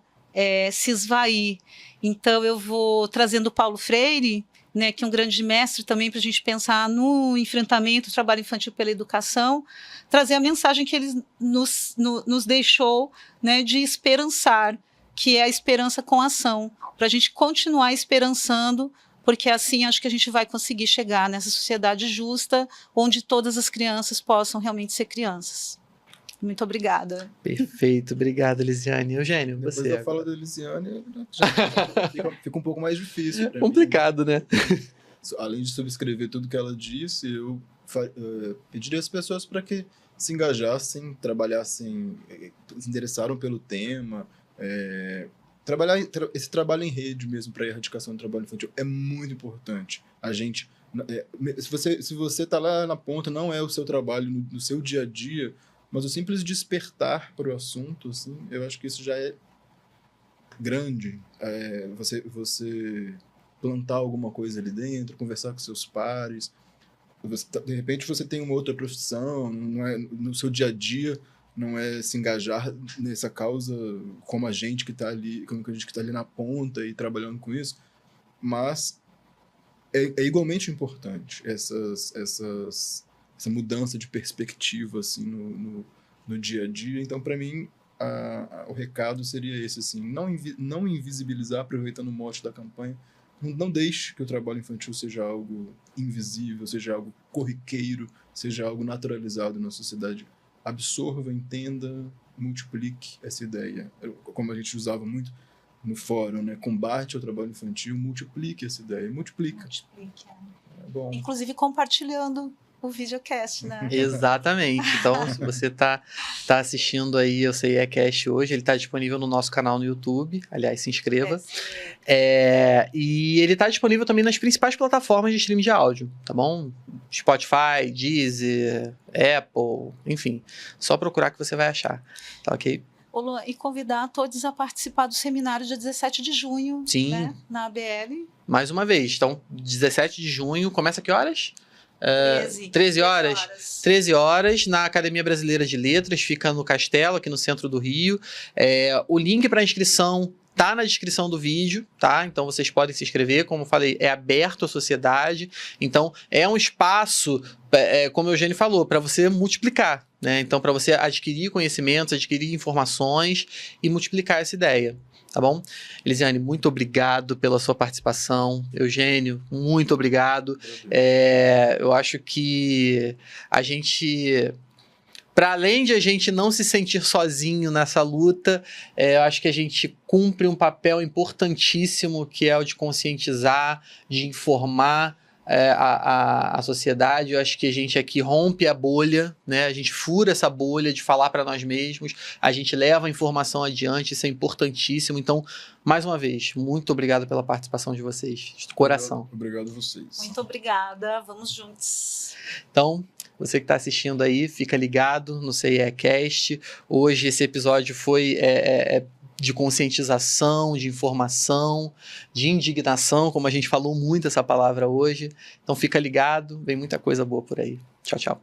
Speaker 2: se esvair. Então, eu vou trazendo o Paulo Freire, né, que é um grande mestre também para a gente pensar no enfrentamento do trabalho infantil pela educação, trazer a mensagem que ele nos deixou, né, de esperançar, que é a esperança com ação, para a gente continuar esperançando, porque assim acho que a gente vai conseguir chegar nessa sociedade justa, onde todas as crianças possam realmente ser crianças. Muito obrigada.
Speaker 1: Perfeito, obrigado, Elisiane. Eugênio,
Speaker 3: Depois
Speaker 1: você.
Speaker 3: da fala da Elisiane, já fica um pouco mais difícil.
Speaker 1: Complicado, né?
Speaker 3: Além de subscrever tudo que ela disse, eu pediria às pessoas para que se engajassem, trabalhassem, se interessaram pelo tema. Esse trabalho em rede mesmo para a erradicação do trabalho infantil é muito importante. A gente, se você está lá na ponta, não é o seu trabalho no seu dia a dia, mas o simples despertar para o assunto, assim, eu acho que isso já é grande. Você plantar alguma coisa ali dentro, conversar com seus pares. De repente você tem uma outra profissão, não é, no seu dia a dia, não é se engajar nessa causa como a gente que está ali, como a gente que está ali na ponta e trabalhando com isso, mas é igualmente importante essa mudança de perspectiva assim no dia a dia. Então, para mim, o recado seria esse, assim, não invisibilizar, aproveitando o mote da campanha, não deixe que o trabalho infantil seja algo invisível, seja algo corriqueiro, seja algo naturalizado na sociedade. Absorva, entenda, multiplique essa ideia. Como a gente usava muito no fórum, né? Combate ao trabalho infantil, multiplique essa ideia. Multiplique. É bom.
Speaker 2: Inclusive compartilhando o videocast, né?
Speaker 1: Exatamente. Então, se você tá assistindo aí o CIEcast hoje, ele tá disponível no nosso canal no YouTube. Aliás, se inscreva. E ele tá disponível também nas principais plataformas de streaming de áudio, tá bom? Spotify, Deezer, Apple, enfim. Só procurar que você vai achar, tá ok?
Speaker 2: Luan, e convidar todos a participar do seminário dia 17 de junho,
Speaker 1: Sim.
Speaker 2: Né, na ABL.
Speaker 1: Mais uma vez. Então, 17 de junho, começa que horas?
Speaker 2: 13
Speaker 1: horas. 13 horas na Academia Brasileira de Letras, fica no Castelo, aqui no centro do Rio. O link para inscrição tá na descrição do vídeo, tá? Então vocês podem se inscrever, como eu falei, é aberto à sociedade, então é um espaço, como o Eugênio falou, para você multiplicar, né? Então para você adquirir conhecimentos, adquirir informações e multiplicar essa ideia. Tá bom? Elisiane, muito obrigado pela sua participação. Eugênio, muito obrigado. Eu acho que a gente, para além de a gente não se sentir sozinho nessa luta, eu acho que a gente cumpre um papel importantíssimo, que é o de conscientizar, de informar a sociedade. Eu acho que a gente aqui rompe a bolha, né? A gente fura essa bolha de falar para nós mesmos, a gente leva a informação adiante, isso é importantíssimo. Então, mais uma vez, muito obrigado pela participação de vocês, de coração.
Speaker 3: Obrigado a vocês.
Speaker 2: Muito obrigada, vamos juntos.
Speaker 1: Então, você que está assistindo aí, fica ligado no CIEcast. Hoje esse episódio foi de conscientização, de informação, de indignação, como a gente falou muito essa palavra hoje. Então fica ligado, vem muita coisa boa por aí. Tchau, tchau.